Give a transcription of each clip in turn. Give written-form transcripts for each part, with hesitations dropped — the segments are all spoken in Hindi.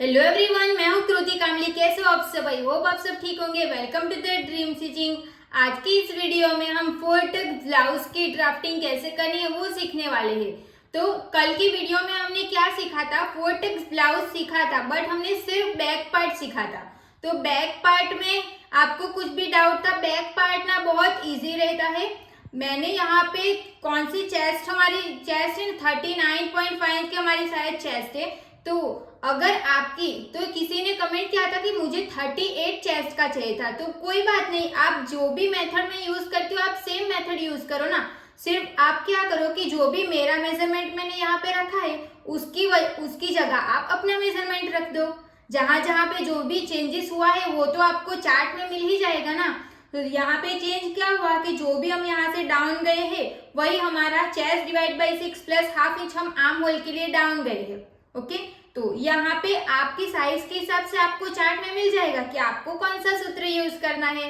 हेलो एवरीवन, मैं हूं कृति कामली। कैसे हो आप सब? आई होप आप सब ठीक होंगे। Welcome to the dream stitching. आज की इस वीडियो में हम 4 टक्स ब्लाउज की ड्राफ्टिंग कैसे करनी है वो सीखने वाले हैं। तो कल की वीडियो में हमने क्या सीखा था? 4 टक्स ब्लाउज सीखा था, बट हमने सिर्फ बैक पार्ट सीखा था। तो बैक पार्ट में आपको कुछ भी डाउट था? बैक पार्ट ना बहुत ईजी रहता है। मैंने यहाँ पे कौन सी चेस्ट, हमारी चेस्ट 39.5 की हमारी शायद चेस्ट है। तो अगर आपकी, तो किसी ने कमेंट किया था कि मुझे 38 चेस्ट का चाहिए था। तो कोई बात नहीं, आप जो भी मेथड में यूज करते हो आप सेम मेथड यूज करो ना। सिर्फ आप क्या करो कि जो भी मेरा मेजरमेंट मैंने यहाँ पे रखा है उसकी जगह आप अपना मेजरमेंट रख दो। जहां जहां पे जो भी चेंजेस हुआ है वो तो आपको चार्ट में मिल ही जाएगा ना। तो यहाँ पे चेंज क्या हुआ कि जो भी हम यहाँ से डाउन गए हैं वही हमारा chest divide by 6 plus half inch हम आर्म होल के लिए डाउन गए हैं। ओके, तो यहाँ पे आपकी साइज के हिसाब से आपको चार्ट में मिल जाएगा कि आपको कौन सा सूत्र यूज करना है।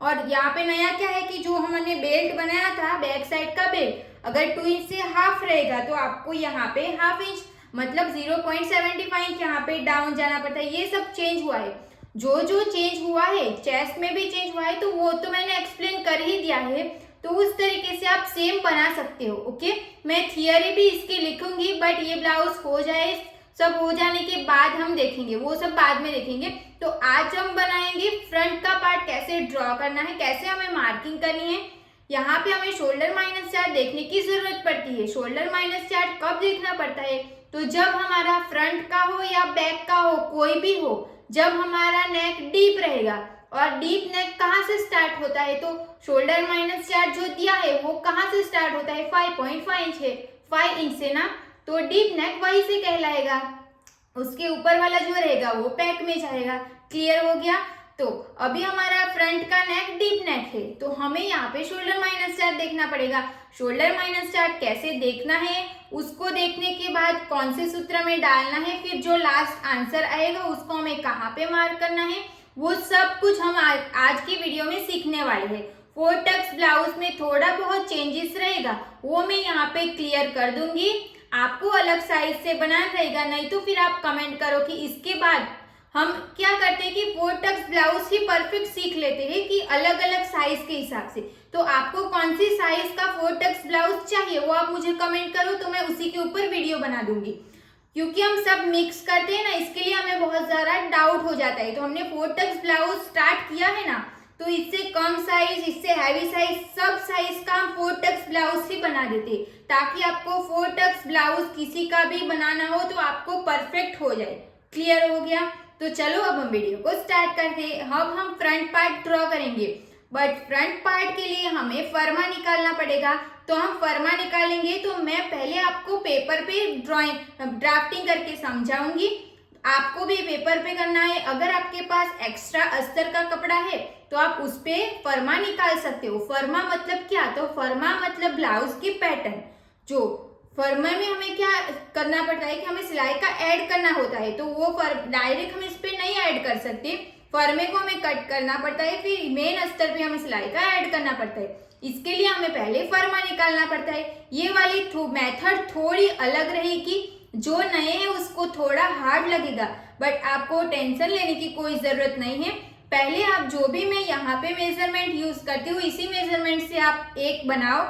और यहाँ पे नया क्या है कि जो हमने बेल्ट बनाया था बैक साइड का बेल्ट, अगर 2 इंच से हाफ रहेगा तो आपको यहाँ पे हाफ इंच मतलब 0.75 यहाँ पे डाउन जाना पड़ता है। ये सब चेंज हुआ है। जो जो चेंज हुआ है चेस्ट में भी चेंज हुआ है, तो वो तो मैंने एक्सप्लेन कर ही दिया है। तो उस तरीके से आप सेम बना सकते हो। ओके, मैं थियरी भी इसकी लिखूंगी, बट ये ब्लाउज हो जाए, सब हो जाने के बाद हम देखेंगे, वो सब बाद में देखेंगे। तो आज हम बनाएंगे फ्रंट का पार्ट कैसे ड्रॉ करना है, कैसे हमें मार्किंग करनी है। यहाँ पे हमें शोल्डर माइनस चार्ट देखने की जरूरत पड़ती है। शोल्डर माइनस चार्ट कब देखना पड़ता है? तो जब हमारा फ्रंट का हो या बैक का हो, कोई भी हो, जब हमारा नेक डीप रहेगा। और डीप नेक कहाँ से स्टार्ट होता है? तो शोल्डर माइनस चार्ट जो दिया है वो कहाँ से स्टार्ट होता है? 5.5 इंच है, 5 इंच से ना, तो डीप नेक वही से कहलाएगा। उसके ऊपर वाला जो रहेगा वो पैक में जाएगा। क्लियर हो गया? तो अभी हमारा फ्रंट का नेक डीप नेक है, तो हमें यहाँ पे शोल्डर माइनस चार्ट देखना पड़ेगा। शोल्डर माइनस चार्ट कैसे देखना है, उसको देखने के बाद कौन से सूत्र में डालना है, फिर जो लास्ट आंसर आएगा उसको हमें कहाँ पे मार्क करना है, वो सब कुछ हम आज की वीडियो में सीखने वाले हैं। 4 टक्स ब्लाउज में थोड़ा बहुत चेंजेस रहेगा, वो मैं यहाँ पे क्लियर कर दूंगी। आपको अलग साइज से बनाना रहेगा, नहीं तो फिर आप कमेंट करो कि इसके बाद हम क्या करते हैं कि 4 टक्स ब्लाउज ही परफेक्ट सीख लेते हैं कि अलग अलग साइज के हिसाब से। तो आपको कौन सी साइज का 4 टक्स ब्लाउज चाहिए वो आप मुझे कमेंट करो, तो मैं उसी के ऊपर वीडियो बना दूंगी। क्योंकि हम सब मिक्स करते हैं ना, इसके लिए हमें बहुत ज्यादा डाउट हो जाता है। तो हमने 4 टक्स ब्लाउज स्टार्ट किया है ना, तो इससे कम साइज, इससे हैवी साइज, सब साइज का हम 4 टक्स ब्लाउज ही बना देते, ताकि आपको 4 टक्स ब्लाउज किसी का भी बनाना हो तो आपको परफेक्ट हो जाए। क्लियर हो गया? तो चलो अब हम वीडियो को स्टार्ट करते हैं। अब हम फ्रंट पार्ट ड्रॉ करेंगे, बट फ्रंट पार्ट के लिए हमें फर्मा निकालना पड़ेगा। तो हम फर्मा निकालेंगे, तो मैं पहले आपको पेपर पे ड्राफ्टिंग करके समझाऊंगी। आपको भी पेपर पे करना है। अगर आपके पास एक्स्ट्रा अस्तर का कपड़ा है तो आप उस पे फर्मा निकाल सकते हो। फर्मा मतलब क्या? तो फर्मा मतलब ब्लाउज की पैटर्न। जो फर्मा में हमें क्या करना पड़ता है कि हमें सिलाई का ऐड करना होता है, तो वो डायरेक्ट हम इस पे नहीं ऐड कर सकते। फर्मे को हमें कट करना पड़ता है, फिर मेन अस्तर पे हमें सिलाई का ऐड करना पड़ता है। इसके लिए हमें पहले फर्मा निकालना पड़ता है। ये वाली मेथड थोड़ी अलग रहेगी, जो नए हैं उसको थोड़ा हार्ड लगेगा, बट आपको टेंशन लेने की कोई जरूरत नहीं है। पहले आप जो भी मैं यहाँ पे मेजरमेंट यूज करती हूँ, इसी मेजरमेंट से आप एक बनाओ।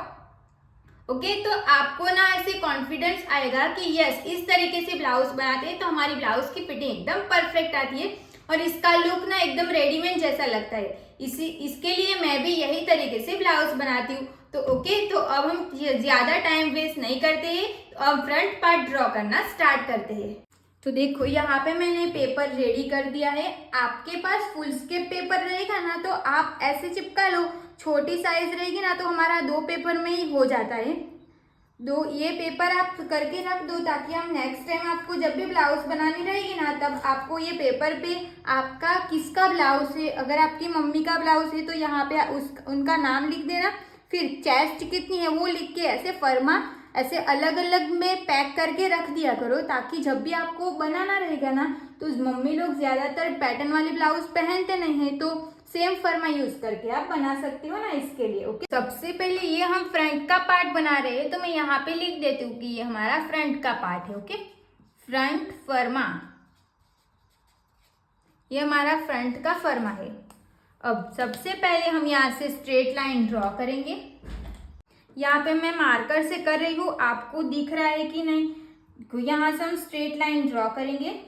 ओके, तो आपको ना ऐसे कॉन्फिडेंस आएगा कि यस, इस तरीके से ब्लाउज बनाते हैं तो हमारी ब्लाउज की फिटिंग एकदम परफेक्ट आती है और इसका लुक ना एकदम रेडीमेड जैसा लगता है। इसके लिए मैं भी यही तरीके से ब्लाउज बनाती हूँ। तो ओके, तो अब हम ज्यादा टाइम वेस्ट नहीं करते हैं, तो अब फ्रंट पार्ट ड्रॉ करना स्टार्ट करते हैं। तो देखो यहाँ पे मैंने पेपर रेडी कर दिया है। आपके पास फुल स्केप पेपर रहेगा ना तो आप ऐसे चिपका लो। छोटी साइज रहेगी ना तो हमारा 2 पेपर में ही हो जाता है। ये पेपर आप करके रख दो, ताकि हम नेक्स्ट टाइम आपको जब भी ब्लाउज बनानी रहेगी ना, तब आपको ये पेपर पे आपका किसका ब्लाउज है, अगर आपकी मम्मी का ब्लाउज है तो यहाँ पे उनका नाम लिख देना। फिर चेस्ट कितनी है वो लिख के ऐसे फर्मा ऐसे अलग अलग में पैक करके रख दिया करो, ताकि जब भी आपको बनाना रहेगा ना, तो मम्मी लोग ज्यादातर पैटर्न वाले ब्लाउज पहनते नहीं है, तो सेम फर्मा यूज करके आप बना सकते हो ना इसके लिए। ओके, सबसे पहले ये हम फ्रंट का पार्ट बना रहे हैं, तो मैं यहाँ पे लिख देती हूँ कि ये हमारा फ्रंट का पार्ट है। ओके, फ्रंट फर्मा। ये हमारा फ्रंट का फर्मा है। अब सबसे पहले हम यहाँ से स्ट्रेट लाइन ड्रॉ करेंगे। यहाँ पे मैं मार्कर से कर रही हूँ, आपको दिख रहा है कि नहीं। यहाँ से हम स्ट्रेट लाइन ड्रॉ करेंगे,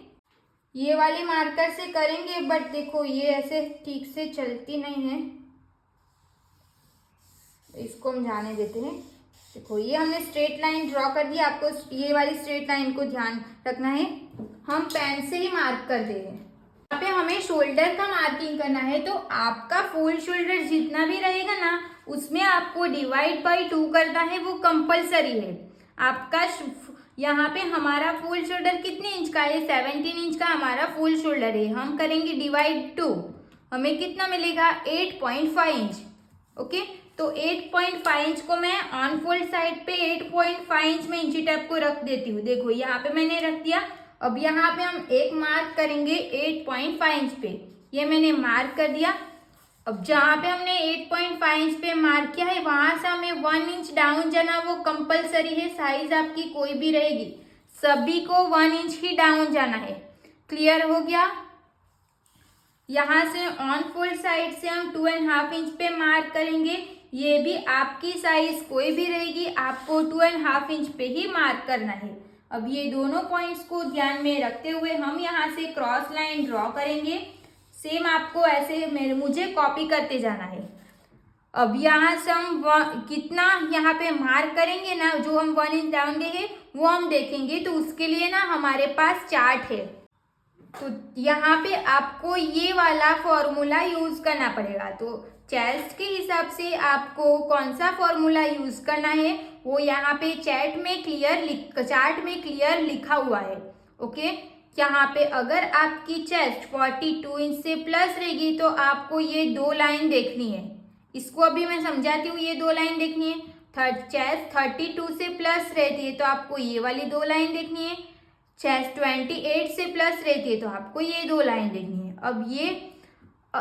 ये वाली मार्कर से करेंगे, बट देखो ये ऐसे ठीक से चलती नहीं है, इसको हम जाने देते हैं। देखो ये हमने स्ट्रेट लाइन ड्रॉ कर दिया, आपको ये वाली स्ट्रेट लाइन को ध्यान रखना है। हम पेन से ही मार्क कर दे रहे हैं। यहाँ पे हमें शोल्डर का मार्किंग करना है, तो आपका फुल शोल्डर जितना भी रहेगा ना, उसमें आपको डिवाइड बाई 2 करना है, वो कंपलसरी है आपका। यहाँ पे हमारा फुल शोल्डर कितने इंच का है, 17 इंच का हमारा फुल शोल्डर है। हम करेंगे डिवाइड 2, हमें कितना मिलेगा, 8.5 इंच। ओके, तो 8.5 इंच को मैं ऑन फोल्ड साइड पे 8.5 इंच में इंची टेप को रख देती हूँ। देखो यहाँ पे मैंने रख दिया। अब यहाँ पे हम एक मार्क करेंगे 8.5 इंच पे, ये मैंने मार्क कर दिया। अब जहाँ पे हमने 8.5 इंच पे मार्क किया है, वहां से हमें 1 इंच डाउन जाना, वो कंपलसरी है। साइज आपकी कोई भी रहेगी, सभी को 1 इंच ही डाउन जाना है। क्लियर हो गया। यहाँ से ऑन फोल्ड साइड से हम 2.5 इंच पे मार्क करेंगे, ये भी आपकी साइज कोई भी रहेगी, आपको 2.5 इंच पे ही मार्क करना है। अब ये दोनों पॉइंट्स को ध्यान में रखते हुए हम यहाँ से क्रॉस लाइन ड्रॉ करेंगे। सेम आपको ऐसे मुझे कॉपी करते जाना है। अब यहाँ से हम कितना यहाँ पे मार्क करेंगे ना, जो हम 1 इंच डाउन देंगे वो हम देखेंगे। तो उसके लिए ना हमारे पास चार्ट है, तो यहाँ पे आपको ये वाला फॉर्मूला यूज करना पड़ेगा। तो चेस्ट के हिसाब से आपको कौन सा फॉर्मूला यूज करना है, वो यहाँ पे चार्ट में क्लियर लिखा हुआ है। ओके, यहाँ पे अगर आपकी चेस्ट 42 इंच से प्लस रहेगी, तो आपको ये 2 लाइन देखनी है। इसको अभी मैं समझाती हूँ, ये 2 लाइन देखनी है। चेस्ट 32 से प्लस रहती है, तो आपको ये वाली 2 लाइन देखनी है। चेस्ट 28 से प्लस रहती है, तो आपको ये 2 लाइन देखनी है। अब ये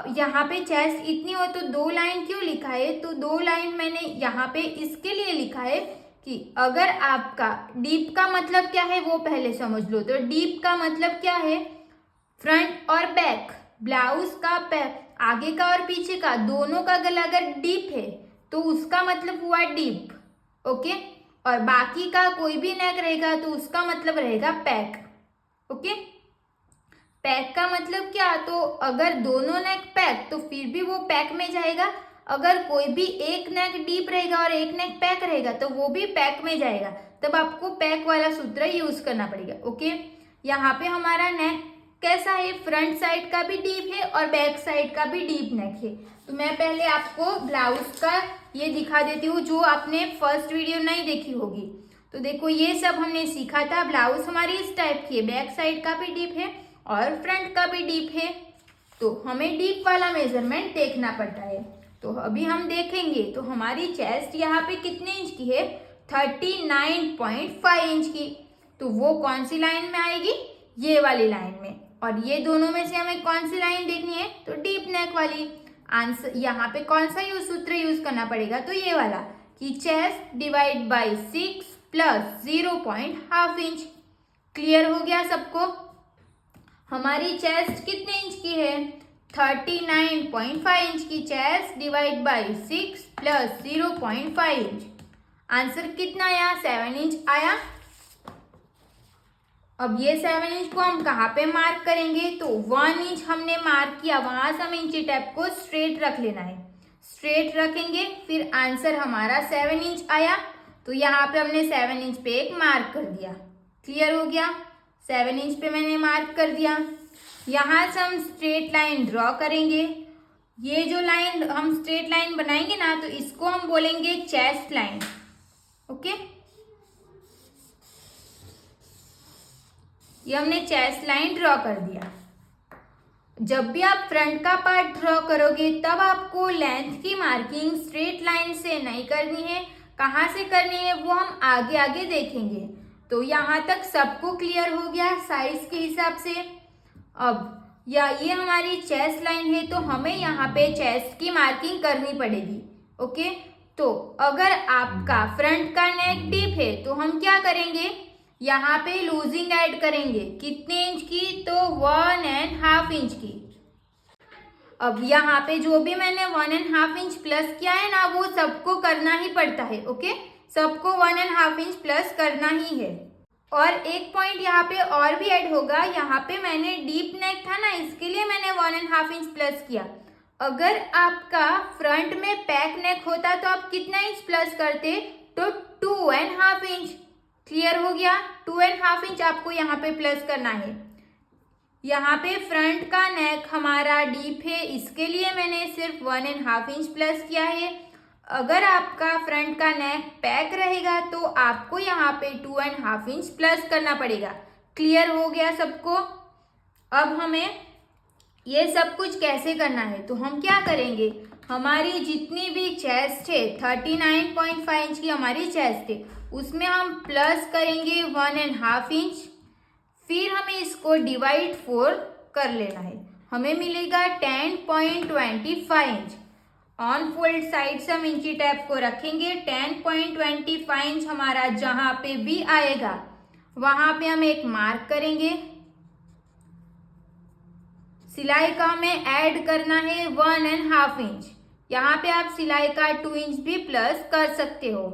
यहाँ पे चेस्ट इतनी हो तो 2 लाइन क्यों लिखा है, तो 2 लाइन मैंने यहाँ पे इसके लिए लिखा है कि अगर आपका डीप का मतलब क्या है वो पहले समझ लो। तो डीप का मतलब क्या है, फ्रंट और बैक, ब्लाउज का आगे का और पीछे का दोनों का गला अगर डीप है तो उसका मतलब हुआ डीप। ओके, और बाकी का कोई भी नेक रहेगा तो उसका मतलब रहेगा पैक। ओके, पैक का मतलब क्या, तो अगर दोनों नेक पैक तो फिर भी वो पैक में जाएगा। अगर कोई भी एक नेक डीप रहेगा और एक नेक पैक रहेगा तो वो भी पैक में जाएगा, तब आपको पैक वाला सूत्र यूज करना पड़ेगा। ओके, यहाँ पे हमारा नेक कैसा है, फ्रंट साइड का भी डीप है और बैक साइड का भी डीप नेक है। तो मैं पहले आपको ब्लाउज का ये दिखा देती हूँ, जो आपने फर्स्ट वीडियो नहीं देखी होगी। तो देखो ये सब हमने सीखा था। ब्लाउज हमारी इस टाइप की है, बैक साइड का भी डीप है और फ्रंट का भी डीप है, तो हमें डीप वाला मेजरमेंट देखना पड़ता है। तो अभी हम देखेंगे, तो हमारी चेस्ट यहाँ पे कितने इंच की है, 39.5 इंच की। तो वो कौन सी लाइन में आएगी, ये वाली लाइन में। और ये दोनों में से हमें कौन सी लाइन देखनी है, तो डीप नेक वाली। आंसर यहाँ पे कौन सा सूत्र यूज करना पड़ेगा, तो ये वाला कि chest divide by 6 plus 0.5 inch. Clear हो गया सबको। हमारी चेस्ट कितने इंच की है, 39.5 इंच की। Chest divide by 6 plus 0.5 inch, answer कितना आया, 7 इंच आया। अब ये 7 इंच को हम कहाँ पे मार्क करेंगे, तो 1 इंच हमने मार्क किया, वहां से हम इंची टेप को स्ट्रेट रख लेना है। स्ट्रेट रखेंगे, फिर आंसर हमारा 7 इंच आया। तो यहाँ पे हमने 7 इंच पे एक मार्क कर दिया। क्लियर हो गया, 7 इंच पे मैंने मार्क कर दिया। यहाँ से हम स्ट्रेट लाइन ड्रॉ करेंगे। ये जो लाइन हम स्ट्रेट लाइन बनाएंगे ना, तो इसको हम बोलेंगे चेस्ट लाइन। ओके, ये हमने चेस्ट लाइन ड्रॉ कर दिया। जब भी आप फ्रंट का पार्ट ड्रॉ करोगे, तब आपको लेंथ की मार्किंग स्ट्रेट लाइन से नहीं करनी है। कहाँ से करनी है वो हम आगे आगे देखेंगे। तो यहाँ तक सबको क्लियर हो गया साइज के हिसाब से। अब ये हमारी चेस्ट लाइन है, तो हमें यहाँ पे चेस्ट की मार्किंग करनी पड़ेगी। ओके, तो अगर आपका फ्रंट का नेक डीप है तो हम क्या करेंगे, यहाँ पे लूजिंग ऐड करेंगे। कितने इंच की, तो 1.5 इंच की। अब यहाँ पे जो भी मैंने 1.5 इंच प्लस किया है ना, वो सबको करना ही पड़ता है। ओके, सबको 1.5 इंच प्लस करना ही है। और एक पॉइंट यहाँ पे और भी ऐड होगा, यहाँ पे मैंने डीप नेक था ना, इसके लिए मैंने 1.5 इंच प्लस किया। अगर आपका फ्रंट में पैक नेक होता तो आप कितना इंच प्लस करते, तो 2.5 इंच। क्लियर हो गया, 2.5 इंच आपको यहाँ पे प्लस करना है। यहाँ पे फ्रंट का नेक हमारा डीप है, इसके लिए मैंने सिर्फ 1.5 इंच प्लस किया है। अगर आपका फ्रंट का नेक पैक रहेगा तो आपको यहाँ पे 2.5 इंच प्लस करना पड़ेगा। क्लियर हो गया सबको। अब हमें ये सब कुछ कैसे करना है, तो हम क्या करेंगे, हमारी जितनी भी चेस्ट है 39.5 इंच की हमारी चेस्ट है, उसमें हम प्लस करेंगे 1.5 इंच। फिर हमें इसको डिवाइड 4 कर लेना है, हमें मिलेगा 10.25 इंच। ऑन फोल्ड साइड से हम इंची टैप को रखेंगे। 10.25 इंच हमारा जहां पे भी आएगा वहां पे हम एक मार्क करेंगे। सिलाई का हमें ऐड करना है 1.5 इंच। यहाँ पे आप सिलाई का 2 इंच भी प्लस कर सकते हो।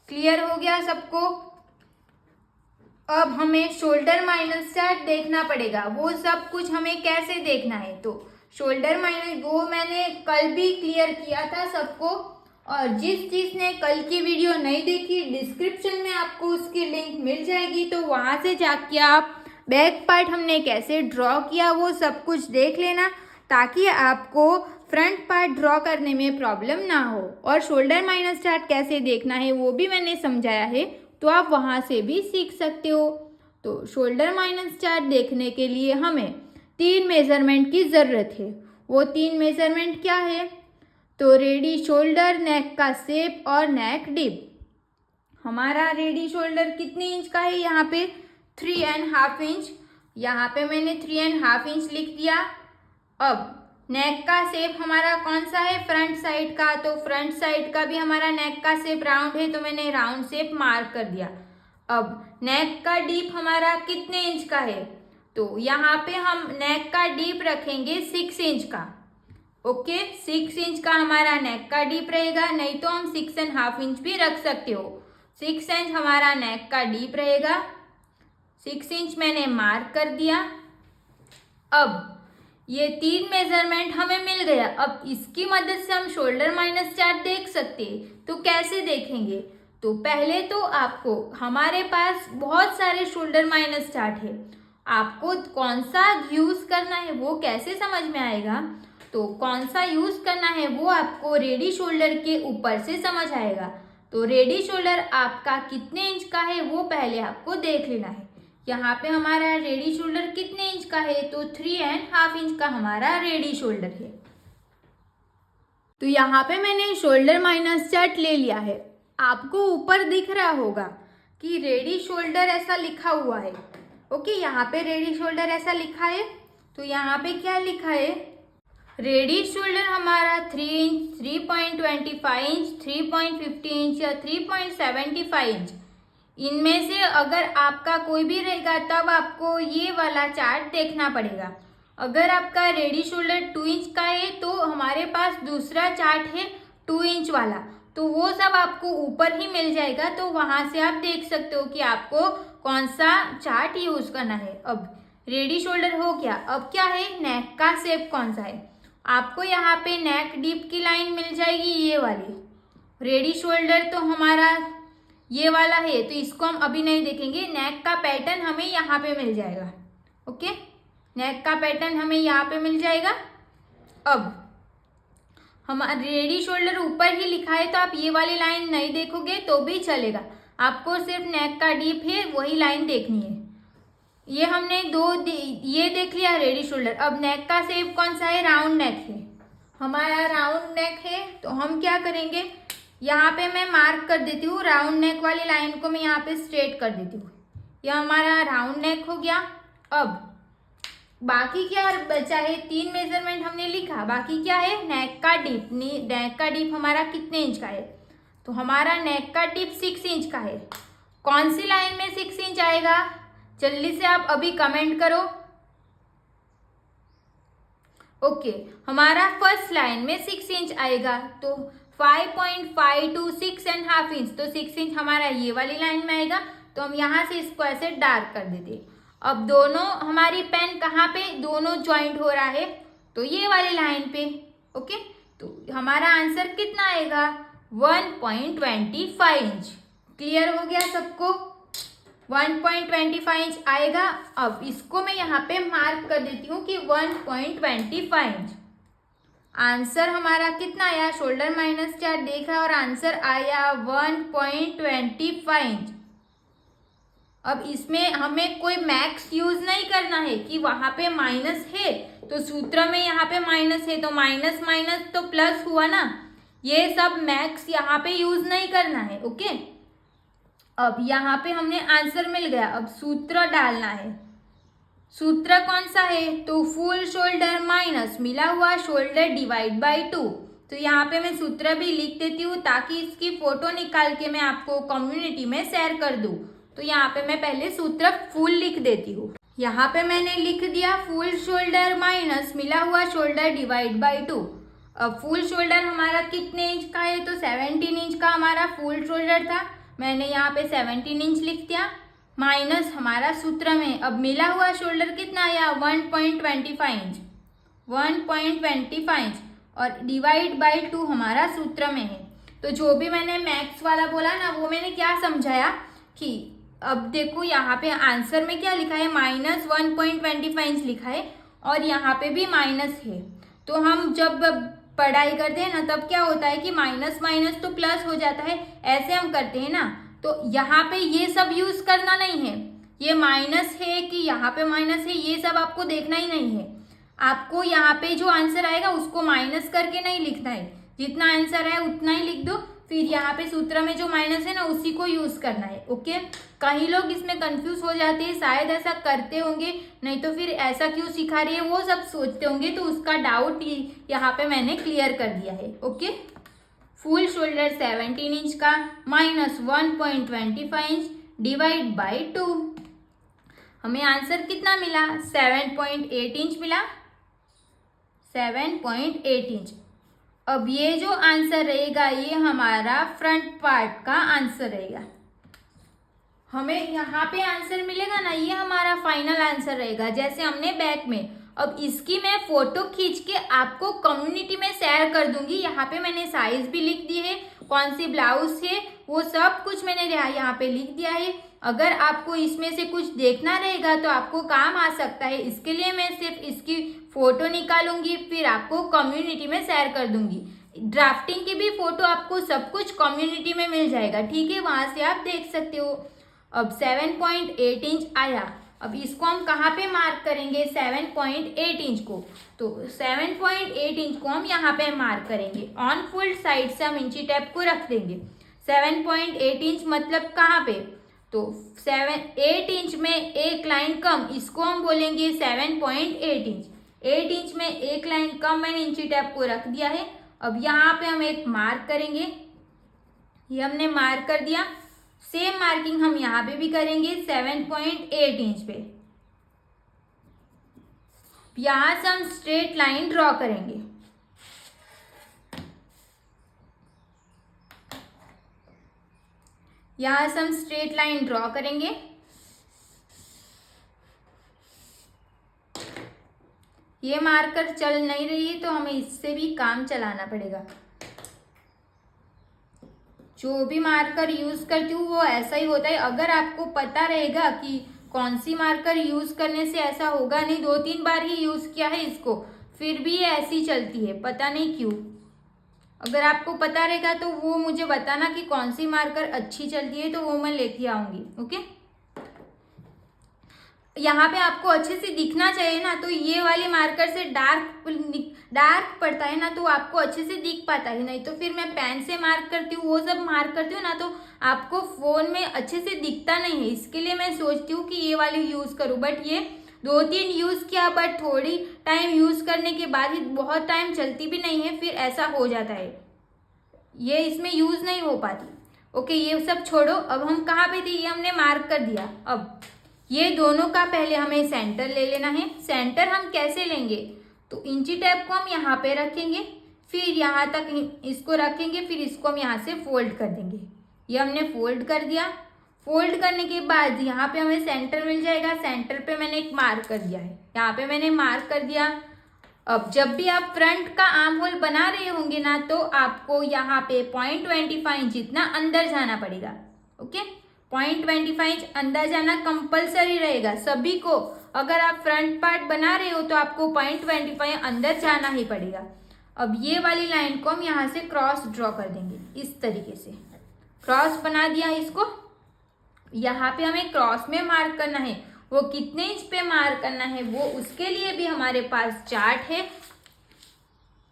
क्लियर हो गया सबको। अब हमें शोल्डर माइनस चार्ट देखना पड़ेगा। वो सब कुछ हमें कैसे देखना है, तो शोल्डर माइनस वो मैंने कल भी क्लियर किया था सबको, और जिस चीज ने कल की वीडियो नहीं देखी, डिस्क्रिप्शन में आपको उसकी लिंक मिल जाएगी, तो वहां से जाके आप बैक पार्ट हमने कैसे ड्रॉ किया वो सब कुछ देख लेना, ताकि आपको फ्रंट पार्ट ड्रॉ करने में प्रॉब्लम ना हो। और शोल्डर माइनस चार्ट कैसे देखना है वो भी मैंने समझाया है, तो आप वहाँ से भी सीख सकते हो। तो शोल्डर माइनस चार्ट देखने के लिए हमें 3 मेजरमेंट की ज़रूरत है। वो 3 मेजरमेंट क्या है, तो रेडी शोल्डर, नेक का शेप और नेक डिप। हमारा रेडी शोल्डर कितने इंच का है, यहाँ पे 3.5 इंच। यहाँ पे मैंने 3.5 इंच लिख दिया। अब नेक का शेप हमारा कौन सा है, फ्रंट साइड का, तो फ्रंट साइड का भी हमारा नेक का शेप राउंड है, तो मैंने राउंड शेप मार्क कर दिया। अब नेक का डीप हमारा कितने इंच का है, तो यहाँ पे हम नेक का डीप रखेंगे 6 इंच का। ओके, 6 इंच का हमारा नेक का डीप रहेगा, नहीं तो हम 6.5 इंच भी रख सकते हो। 6 इंच हमारा नेक का डीप रहेगा। 6 इंच मैंने मार्क कर दिया। अब ये 3 मेजरमेंट हमें मिल गया। अब इसकी मदद से हम शोल्डर माइनस चार्ट देख सकते हैं। तो कैसे देखेंगे, तो पहले तो आपको, हमारे पास बहुत सारे शोल्डर माइनस चार्ट है, आपको कौन सा यूज करना है वो कैसे समझ में आएगा, तो कौन सा यूज करना है वो आपको रेडी शोल्डर के ऊपर से समझ आएगा। तो रेडी शोल्डर आपका कितने इंच का है वो पहले आपको देख लेना है। यहाँ पे हमारा रेडी शोल्डर कितने इंच का है, तो 3.5 इंच का हमारा रेडी शोल्डर है। तो यहाँ पे मैंने शोल्डर माइनस चार्ट ले लिया है। आपको ऊपर दिख रहा होगा कि रेडी शोल्डर ऐसा लिखा हुआ है। ओके, यहाँ पे रेडी शोल्डर ऐसा लिखा है, तो यहाँ पे क्या लिखा है, रेडी शोल्डर हमारा 3 इंच, 3.25 इंच, 3.50 इंच या 3.75 इंच, इनमें से अगर आपका कोई भी रहेगा तब आपको ये वाला चार्ट देखना पड़ेगा। अगर आपका रेडी शोल्डर 2 इंच का है तो हमारे पास दूसरा चार्ट है 2 इंच वाला, तो वो सब आपको ऊपर ही मिल जाएगा, तो वहाँ से आप देख सकते हो कि आपको कौन सा चार्ट यूज करना है। अब रेडी शोल्डर हो गया। अब क्या है, नेक का शेप कौन सा है, आपको यहाँ पे नेक डीप की लाइन मिल जाएगी, ये वाली। रेडी शोल्डर तो हमारा ये वाला है, तो इसको हम अभी नहीं देखेंगे। नेक का पैटर्न हमें यहाँ पे मिल जाएगा। ओके, नेक का पैटर्न हमें यहाँ पे मिल जाएगा। अब हमारा रेडी शोल्डर ऊपर ही लिखा है, तो आप ये वाली लाइन नहीं देखोगे तो भी चलेगा, आपको सिर्फ नेक का डीप है वही लाइन देखनी है। ये हमने ये देख लिया रेडी शोल्डर। अब नेक का शेप कौन सा है, राउंड नेक है, हमारा राउंड नेक है। तो हम क्या करेंगे, यहाँ पे मैं मार्क कर देती हूँ, राउंड नेक वाली लाइन को मैं यहाँ पे स्ट्रेट कर देती हूँ। यह हमारा राउंड नेक हो गया। अब बाकी क्या बचा है, 3 मेजरमेंट हमने लिखा, बाकी क्या है, नेक का डीप। नेक का डीप हमारा कितने इंच का है, तो हमारा नेक का डीप 6 इंच का है। कौन सी लाइन में 6 इंच आएगा, जल्दी से आप अभी कमेंट करो। ओके हमारा फर्स्ट लाइन में 6 इंच आएगा, तो 5.5 to 6.5 इंच, तो 6 इंच हमारा ये वाली लाइन में आएगा। तो हम यहाँ से इसको ऐसे डार्क कर देते। अब दोनों हमारी पेन कहाँ पे दोनों ज्वाइंट हो रहा है, तो ये वाली लाइन पे। ओके तो हमारा आंसर कितना आएगा 1.25 इंच। क्लियर हो गया सबको, 1.25 इंच आएगा। अब इसको मैं यहाँ पे मार्क कर देती हूँ कि 1.25 इंच। आंसर हमारा कितना आया, शोल्डर माइनस 4 देखा और आंसर आया 1.25 इंच। अब इसमें हमें कोई मैक्स यूज नहीं करना है कि वहां पे माइनस है तो सूत्र में यहाँ पे माइनस है तो माइनस माइनस तो प्लस हुआ ना, ये सब मैक्स यहाँ पे यूज नहीं करना है। ओके अब यहाँ पे हमने आंसर मिल गया, अब सूत्र डालना है। सूत्र कौन सा है, तो फुल शोल्डर माइनस मिला हुआ शोल्डर डिवाइड बाय 2। तो यहाँ पे मैं सूत्र भी लिख देती हूँ ताकि इसकी फोटो निकाल के मैं आपको कम्युनिटी में शेयर कर दूँ। तो यहाँ पे मैं पहले सूत्र फुल लिख देती हूँ। यहाँ पे मैंने लिख दिया फुल शोल्डर माइनस मिला हुआ शोल्डर डिवाइड बाय 2। अब फुल शोल्डर हमारा कितने इंच का है, तो 17 इंच का हमारा फुल शोल्डर था, मैंने यहाँ पे 17 इंच लिख दिया, माइनस हमारा सूत्र में अब मिला हुआ शोल्डर कितना आया 1.25 इंच, 1.25 इंच और डिवाइड बाय 2 हमारा सूत्र में है। तो जो भी मैंने मैक्स वाला बोला ना वो मैंने क्या समझाया कि अब देखो यहाँ पे आंसर में क्या लिखा है माइनस 1.25 इंच लिखा है और यहाँ पे भी माइनस है। तो हम जब पढ़ाई करते हैं ना तब क्या होता है कि माइनस माइनस तो प्लस हो जाता है, ऐसे हम करते हैं ना। तो यहाँ पे ये सब यूज करना नहीं है, ये माइनस है कि यहाँ पे माइनस है ये सब आपको देखना ही नहीं है। आपको यहाँ पे जो आंसर आएगा उसको माइनस करके नहीं लिखना है, जितना आंसर है उतना ही लिख दो, फिर यहाँ पे सूत्र में जो माइनस है ना उसी को यूज करना है। ओके कई लोग इसमें कंफ्यूज हो जाते हैं, शायद ऐसा करते होंगे, नहीं तो फिर ऐसा क्यों सिखा रही है वो सब सोचते होंगे, तो उसका डाउट यहाँ पे मैंने क्लियर कर दिया है। ओके फुल शोल्डर 17 इंच का माइनस 1.25 इंच डिवाइड बाय 2, हमें आंसर कितना मिला 7.8 इंच मिला, 7.8 इंच। अब ये जो आंसर रहेगा ये हमारा फ्रंट पार्ट का आंसर रहेगा। हमें यहाँ पे आंसर मिलेगा ना, ये हमारा फाइनल आंसर रहेगा जैसे हमने बैक में। अब इसकी मैं फोटो खींच के आपको कम्युनिटी में शेयर कर दूंगी। यहाँ पे मैंने साइज भी लिख दी है, कौन सी ब्लाउज है वो सब कुछ मैंने यहाँ पे लिख दिया है। अगर आपको इसमें से कुछ देखना रहेगा तो आपको काम आ सकता है, इसके लिए मैं सिर्फ इसकी फोटो निकालूंगी फिर आपको कम्युनिटी में शेयर कर दूंगी। ड्राफ्टिंग की भी फोटो आपको सब कुछ कम्युनिटी में मिल जाएगा, ठीक है, वहां से आप देख सकते हो। अब 7.8 इंच आया, अब इसको हम कहाँ पे मार्क करेंगे 7.8 इंच को, तो 7.8 इंच को हम यहाँ पे मार्क करेंगे। ऑन फोल्ड साइड से हम इंची टेप को रख देंगे। 7.8 इंच मतलब कहाँ पे, तो 8 इंच में एक लाइन कम, इसको हम बोलेंगे 7.8 इंच। 8 इंच में एक लाइन कम मैंने इंची टेप को रख दिया है। अब यहाँ पे हम एक मार्क करेंगे, ये हमने मार्क कर दिया। सेम मार्किंग हम यहाँ पे भी करेंगे 7.8 इंच पे। यहाँ से हम स्ट्रेट लाइन ड्रॉ करेंगे। यहाँ से हम स्ट्रेट लाइन ड्रॉ करेंगे। ये मार्कर चल नहीं रही है तो हमें इससे भी काम चलाना पड़ेगा। जो भी मार्कर यूज करती हूँ वो ऐसा ही होता है। अगर आपको पता रहेगा कि कौन सी मार्कर यूज करने से ऐसा होगा नहीं, 2-3 बार ही यूज किया है इसको, फिर भी ये ऐसी चलती है, पता नहीं क्यों। अगर आपको पता रहेगा तो वो मुझे बताना कि कौन सी मार्कर अच्छी चलती है, तो वो मैं लेके आऊंगी। ओके यहाँ पे आपको अच्छे से दिखना चाहिए ना, तो ये वाली मार्कर से डार्क पड़ता है ना तो आपको अच्छे से दिख पाता है, नहीं तो फिर मैं पेन से मार्क करती हूँ वो सब मार्क करती हूँ ना तो आपको फोन में अच्छे से दिखता नहीं है। इसके लिए मैं सोचती हूँ कि ये वाली यूज करूँ, बट ये 2-3 यूज किया, बट थोड़ी टाइम यूज करने के बाद ही बहुत टाइम चलती भी नहीं है, फिर ऐसा हो जाता है, ये इसमें यूज नहीं हो पाती। ओके ये सब छोड़ो, अब हम कहाँ पे थे, ये हमने मार्क कर दिया। अब ये दोनों का पहले हमें सेंटर ले लेना है। सेंटर हम कैसे लेंगे, तो इंची टेप को हम यहाँ पे रखेंगे, फिर यहाँ तक इसको रखेंगे, फिर इसको हम यहाँ से फोल्ड कर देंगे। ये हमने फोल्ड कर दिया। फोल्ड करने के बाद यहाँ पे हमें सेंटर मिल जाएगा। सेंटर पे मैंने एक मार्क कर दिया है, यहाँ पे मैंने मार्क कर दिया। अब जब भी आप फ्रंट का आर्म होल बना रहे होंगे ना, तो आपको यहाँ पे 0.25 इंच इतना अंदर जाना पड़ेगा। ओके, 0.25 इंच अंदर जाना कंपलसरी रहेगा सभी को। अगर आप फ्रंट पार्ट बना रहे हो तो आपको 0.25 अंदर जाना ही पड़ेगा। अब ये वाली लाइन को हम यहाँ से क्रॉस ड्रॉ कर देंगे, इस तरीके से क्रॉस बना दिया इसको। यहाँ पे हमें क्रॉस में मार्क करना है, वो कितने इंच पे मार्क करना है वो उसके लिए भी हमारे पास चार्ट है।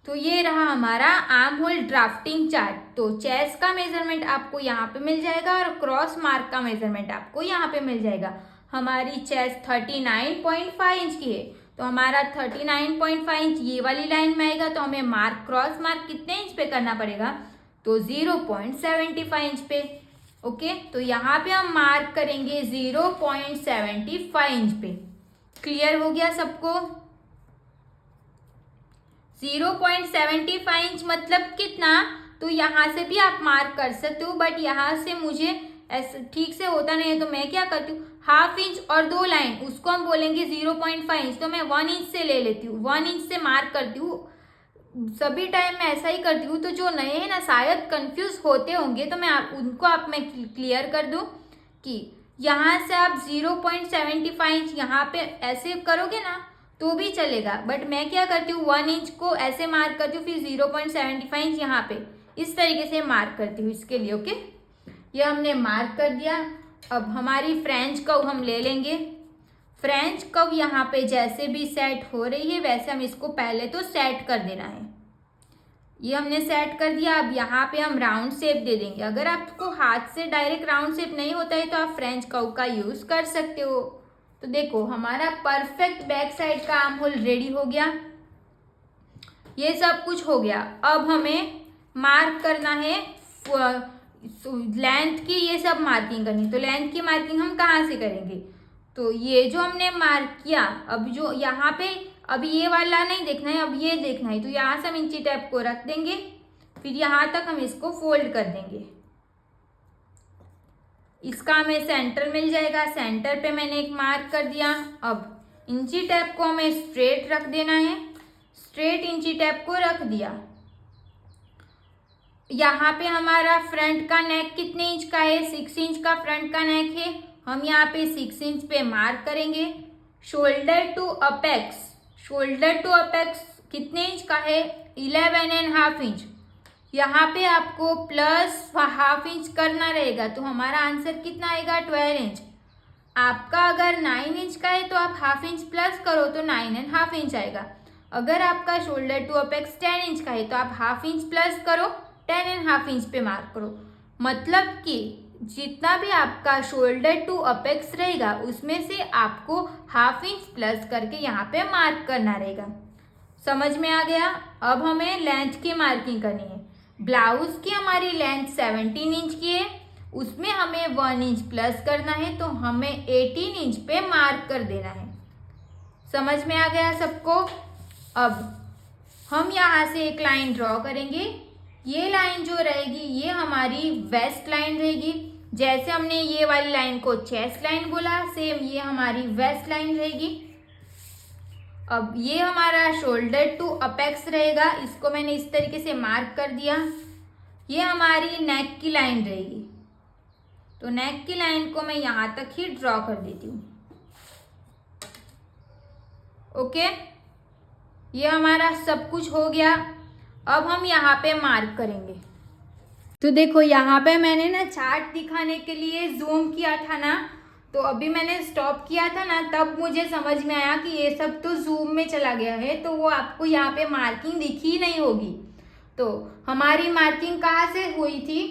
तो ये रहा हमारा आर्म होल ड्राफ्टिंग चार्ट। तो चेस्ट का मेजरमेंट आपको यहाँ पे मिल जाएगा और क्रॉस मार्क का मेजरमेंट आपको यहाँ पे मिल जाएगा। हमारी चेस्ट 39.5 इंच की है, तो हमारा 39.5 इंच ये वाली लाइन में आएगा। तो हमें मार्क क्रॉस मार्क कितने इंच पे करना पड़ेगा, तो 0.75 इंच पे। ओके, तो यहाँ पे हम मार्क करेंगे 0.75 इंच पे। क्लियर हो गया सबको? 0.75 इंच मतलब कितना, तो यहाँ से भी आप मार्क कर सकते हो, बट यहाँ से मुझे ऐसे ठीक से होता नहीं है, तो मैं क्या करती हूँ, हाफ इंच और 2 लाइन उसको हम बोलेंगे 0.5 इंच, तो मैं 1 इंच से ले लेती हूँ, 1 इंच से मार्क करती हूँ। सभी टाइम मैं ऐसा ही करती हूँ। तो जो नए हैं ना शायद कंफ्यूज होते होंगे, तो मैं मैं क्लियर कर दूँ कि यहाँ से आप 0.75 इंच यहाँ पे ऐसे करोगे ना तो भी चलेगा, बट मैं क्या करती हूँ 1 इंच को ऐसे मार्क करती हूँ, फिर 0.75 इंच यहाँ पे इस तरीके से मार्क करती हूँ इसके लिए। ओके, ये हमने मार्क कर दिया। अब हमारी फ्रेंच कर्व हम ले लेंगे। फ्रेंच कर्व यहाँ पे जैसे भी सेट हो रही है वैसे हम इसको पहले तो सेट कर देना है। ये हमने सेट कर दिया। अब यहाँ पे हम राउंड शेप दे देंगे। अगर आपको हाथ से डायरेक्ट राउंड शेप नहीं होता है तो आप फ्रेंच कर्व का यूज कर सकते हो। तो देखो हमारा परफेक्ट बैक साइड का आर्म होल रेडी हो गया। ये सब कुछ हो गया। अब हमें मार्क करना है लेंथ की, ये सब मार्किंग करनी। तो लेंथ की मार्किंग हम कहाँ से करेंगे, तो ये जो हमने मार्क किया, अब जो यहाँ पे अब ये वाला नहीं देखना है, अब ये देखना है। तो यहाँ से हम इंची टेप को रख देंगे, फिर यहाँ तक हम इसको फोल्ड कर देंगे। इसका हमें सेंटर मिल जाएगा। सेंटर पे मैंने एक मार्क कर दिया। अब इंची टेप को हमें स्ट्रेट रख देना है। स्ट्रेट इंची टेप को रख दिया। यहाँ पे हमारा फ्रंट का नेक कितने इंच का है, 6 इंच का फ्रंट का नेक है। हम यहाँ पे 6 इंच पे मार्क करेंगे। Shoulder to apex, shoulder to apex कितने इंच का है, 11.5 इंच। यहाँ पे आपको प्लस हाफ इंच करना रहेगा, तो हमारा आंसर कितना आएगा, 12 इंच। आपका अगर 9 इंच का है तो आप हाफ इंच प्लस करो तो 9.5 इंच आएगा। अगर आपका शोल्डर टू अपेक्स 10 इंच का है तो आप हाफ इंच प्लस करो, 10.5 इंच पे मार्क करो। मतलब कि जितना भी आपका शोल्डर टू अपेक्स रहेगा उसमें से आपको हाफ इंच प्लस करके यहाँ पे मार्क करना रहेगा। समझ में आ गया? अब हमें लेंथ की मार्किंग करनी है। ब्लाउज की हमारी लेंथ 17 इंच की है, उसमें हमें 1 इंच प्लस करना है, तो हमें 18 इंच पे मार्क कर देना है। समझ में आ गया सबको? अब हम यहाँ से एक लाइन ड्रॉ करेंगे। ये लाइन जो रहेगी ये हमारी वेस्ट लाइन रहेगी। जैसे हमने ये वाली लाइन को चेस्ट लाइन बोला, सेम ये हमारी वेस्ट लाइन रहेगी। अब ये हमारा शोल्डर टू अपेक्स रहेगा, इसको मैंने इस तरीके से मार्क कर दिया। ये हमारी नेक की लाइन रहेगी, तो नेक की लाइन को मैं यहाँ तक ही ड्रॉ कर देती हूँ। ओके, ये हमारा सब कुछ हो गया। अब हम यहाँ पे मार्क करेंगे। तो देखो यहाँ पे मैंने ना चार्ट दिखाने के लिए जूम किया था ना, तो अभी मैंने स्टॉप किया था ना, तब मुझे समझ में आया कि ये सब तो जूम में चला गया है, तो वो आपको यहाँ पे मार्किंग दिखी ही नहीं होगी। तो हमारी मार्किंग कहाँ से हुई थी,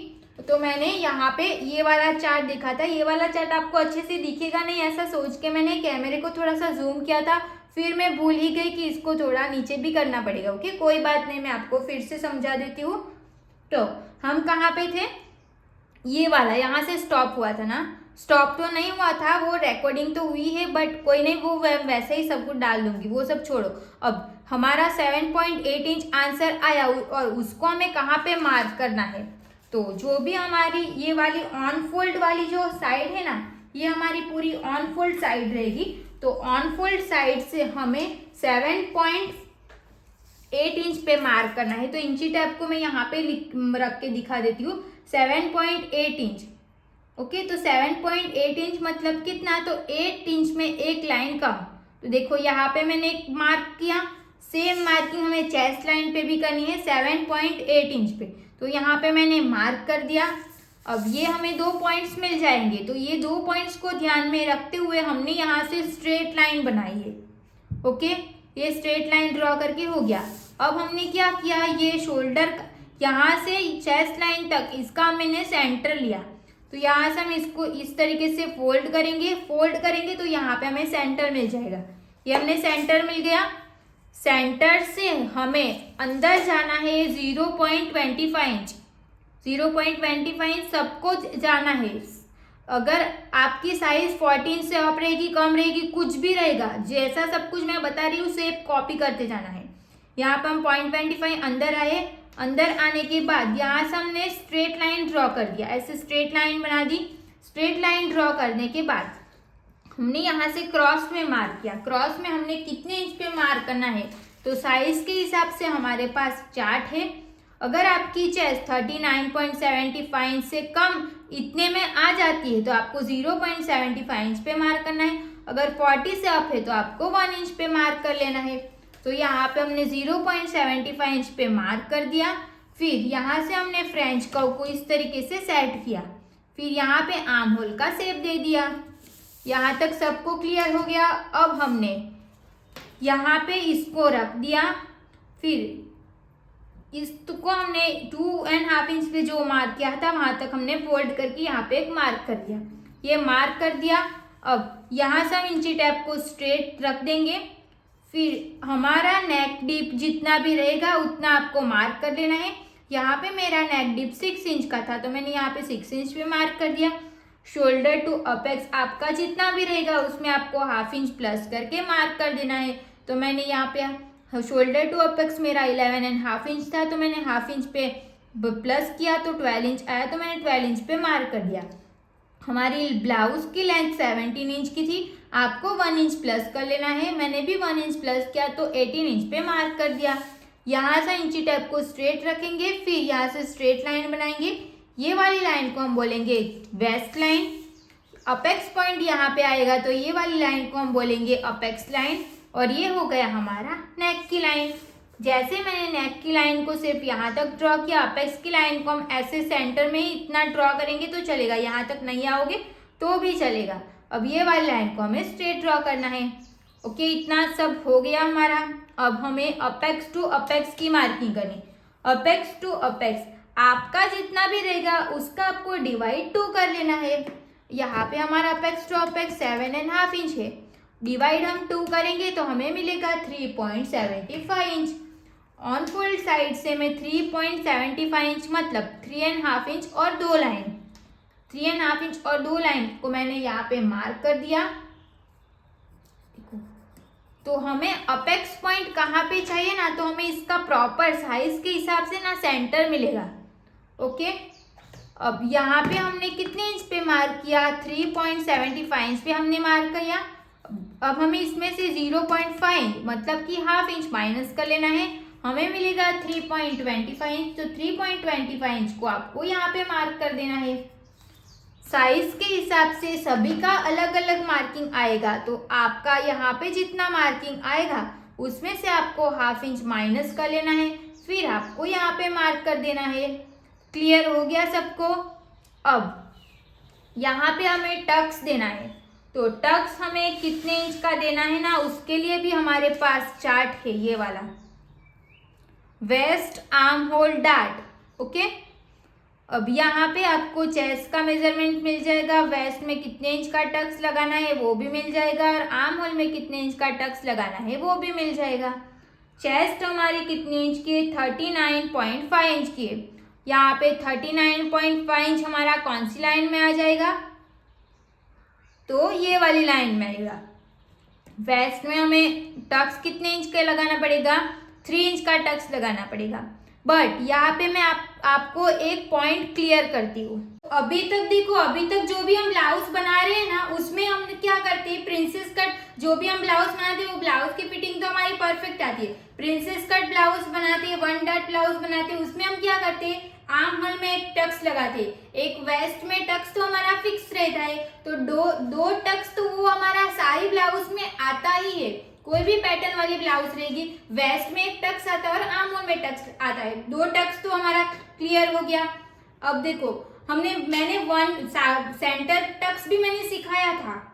तो मैंने यहाँ पे ये वाला चार्ट दिखा था। ये वाला चार्ट आपको अच्छे से दिखेगा नहीं, ऐसा सोच के मैंने कैमरे को थोड़ा सा जूम किया था, फिर मैं भूल ही गई कि इसको थोड़ा नीचे भी करना पड़ेगा। ओके, कोई बात नहीं, मैं आपको फिर से समझा देती हूँ। तो हम कहाँ पे थे, ये वाला यहाँ से स्टॉप हुआ था ना, स्टॉप तो नहीं हुआ था, वो रिकॉर्डिंग तो हुई है, बट कोई नहीं, वो वैसे ही सब कुछ डाल दूंगी, वो सब छोड़ो। अब हमारा 7.8 इंच आंसर आया और उसको हमें कहाँ पे मार्क करना है, तो जो भी हमारी ये वाली ऑन फोल्ड वाली जो साइड है ना, ये हमारी पूरी ऑन फोल्ड साइड रहेगी। तो ऑन फोल्ड साइड से हमें 7.8 इंच पे मार्क करना है। तो इंची टैप को मैं यहाँ पे रख के दिखा देती हूँ, 7.8 इंच। ओके, तो 7.8 इंच मतलब कितना, तो 8 इंच में एक लाइन कम। तो देखो यहाँ पे मैंने एक मार्क किया, सेम मार्किंग हमें चेस्ट लाइन पे भी करनी है 7.8 इंच पे। तो यहाँ पे मैंने मार्क कर दिया। अब ये हमें 2 पॉइंट्स मिल जाएंगे, तो ये 2 पॉइंट्स को ध्यान में रखते हुए हमने यहाँ से स्ट्रेट लाइन बनाई है। ओके, ये स्ट्रेट लाइन ड्रॉ करके हो गया। अब हमने क्या किया, ये शोल्डर यहाँ से चेस्ट लाइन तक इसका मैंने सेंटर लिया। तो यहाँ से हम इसको इस तरीके से फोल्ड करेंगे तो यहाँ पे हमें सेंटर मिल जाएगा। ये हमने सेंटर मिल गया। सेंटर से हमें अंदर जाना है 0.25 इंच, 0.25 इंच सबको जाना है। अगर आपकी साइज 14 से अप रहेगी, कम रहेगी, कुछ भी रहेगा, जैसा सब कुछ मैं बता रही हूँ सेप कॉपी करते जाना है। यहाँ पर हम 0.25 अंदर आए। अंदर आने के बाद यहाँ से हमने स्ट्रेट लाइन ड्रॉ कर दिया, ऐसे स्ट्रेट लाइन बना दी। स्ट्रेट लाइन ड्रॉ करने के बाद हमने यहाँ से क्रॉस में मार्क किया। क्रॉस में हमने कितने इंच पे मार्क करना है, तो साइज के हिसाब से हमारे पास चार्ट है। अगर आपकी चेस्ट 39.75 इंच से कम इतने में आ जाती है तो आपको 0.75 इंच पे मार्क करना है। अगर 40 से अप है तो आपको 1 इंच पे मार्क कर लेना है। तो यहाँ पे हमने 0.75 इंच पे मार्क कर दिया। फिर यहाँ से हमने फ्रेंच कर्व को इस तरीके से सेट किया। फिर यहाँ पे आर्म होल का शेप दे दिया। यहाँ तक सबको क्लियर हो गया। अब हमने यहाँ पे इसको रख दिया। फिर इसको हमने 2.5 इंच पे जो मार्क किया था वहां तक हमने फोल्ड करके यहाँ पे एक मार्क कर दिया। ये मार्क कर दिया। अब यहाँ से हम इंची टैप को स्ट्रेट रख देंगे। फिर हमारा नेक डीप जितना भी रहेगा उतना आपको मार्क कर लेना है। यहाँ पे मेरा नेक डीप 6 इंच का था तो मैंने यहाँ पे 6 इंच पे मार्क कर दिया। शोल्डर टू अपेक्स आपका जितना भी रहेगा उसमें आपको 1/2 इंच प्लस करके मार्क कर देना है। तो मैंने यहाँ पे शोल्डर टू अपेक्स मेरा 11.5 इंच था तो मैंने 1/2 इंच पे प्लस किया तो 12 इंच आया तो मैंने 12 इंच पे मार्क कर दिया। हमारी ब्लाउज की लेंथ 17 इंच की थी, आपको 1 इंच प्लस कर लेना है। मैंने भी 1 इंच प्लस किया तो 18 इंच पे मार्क कर दिया। यहाँ से इंची टैप को स्ट्रेट रखेंगे। फिर यहाँ से स्ट्रेट लाइन बनाएंगे। ये वाली लाइन को हम बोलेंगे वेस्ट लाइन। अपेक्स पॉइंट यहाँ पे आएगा तो ये वाली लाइन को हम बोलेंगे अपेक्स लाइन। और ये हो गया हमारा नेक की लाइन। जैसे मैंने नेक की लाइन को सिर्फ यहाँ तक ड्रॉ किया, अपेक्स की लाइन को हम ऐसे सेंटर में ही इतना ड्रॉ करेंगे तो चलेगा, यहाँ तक नहीं आओगे तो भी चलेगा। अब ये वाली लाइन को हमें स्ट्रेट ड्रॉ करना है। ओके, इतना सब हो गया हमारा। अब हमें अपेक्स टू अपेक्स की मार्किंग करनी। अपेक्स टू अपेक्स आपका जितना भी रहेगा उसका आपको डिवाइड 2 कर लेना है। यहाँ पे हमारा अपेक्स टू अपेक्स 7.5 इंच है, डिवाइड हम 2 करेंगे तो हमें मिलेगा 3.75 इंच। ऑन फोल्ड साइड से मैं 3.75 इंच मतलब 3.5 इंच और 2 लाइन, 3.5 इंच और 2 लाइन को मैंने यहाँ पे मार्क कर दिया। तो हमें अपेक्स पॉइंट कहाँ पे चाहिए ना, तो हमें इसका प्रॉपर साइज के हिसाब से ना सेंटर मिलेगा। ओके, अब यहाँ पे हमने कितने इंच पे मार्क किया, 3.75 इंच पे हमने मार्क किया। अब हमें इसमें से 0.5 मतलब कि 1/2 इंच माइनस कर लेना है, हमें मिलेगा 3.25 इंच। तो 3.25 इंच को आपको यहाँ पे मार्क कर देना है। साइज के हिसाब से सभी का अलग अलग मार्किंग आएगा, तो आपका यहाँ पे जितना मार्किंग आएगा उसमें से आपको 1/2 इंच माइनस कर लेना है, फिर आपको यहाँ पे मार्क कर देना है। क्लियर हो गया सबको। अब यहाँ पे हमें टक्स देना है, तो टक्स हमें कितने इंच का देना है ना, उसके लिए भी हमारे पास चार्ट है, ये वाला waist arm hole dart. Okay, अब यहाँ पे आपको चेस्ट का मेजरमेंट मिल जाएगा, वेस्ट में कितने इंच का टक्स लगाना है वो भी मिल जाएगा, और आर्म होल में कितने इंच का टक्स लगाना है वो भी मिल जाएगा। चेस्ट हमारी कितने इंच की है, 39.5 इंच की है। यहाँ पे 39.5 इंच हमारा कौन सी लाइन में आ जाएगा, तो ये वाली लाइन में आएगा। वेस्ट में हमें टक्स कितने इंच का लगाना पड़ेगा, 3 इंच का टक्स लगाना पड़ेगा। बट यहाँ पे मैं आपको एक पॉइंट क्लियर करती हूँ। अभी तक देखो, अभी तक जो भी हम ब्लाउज बना रहे हैं ना, उसमें हम क्या करते हैं, प्रिंसेस कट जो भी हम ब्लाउज बनाते हैं वो ब्लाउज की फिटिंग तो हमारी परफेक्ट आती है। प्रिंसेस कट ब्लाउज बनाते हैं, 1 डॉट ब्लाउज बनाते हैं, उसमें हम क्या करते हैं, आर्म होल में एक टक्स लगाते हैं, एक वेस्ट में टक्स तो हमारा फिक्स रहता है। तो दो टक्स तो वो हमारा सारी ब्लाउज में आता ही है। कोई भी पैटर्न वाली ब्लाउज रहेगी, वेस्ट में एक टक्स आता है और आर्म होल में टक्स आता है। 2 टक्स तो हमारा क्लियर हो गया। अब देखो, मैंने 1 सेंटर टक्स भी मैंने सिखाया था।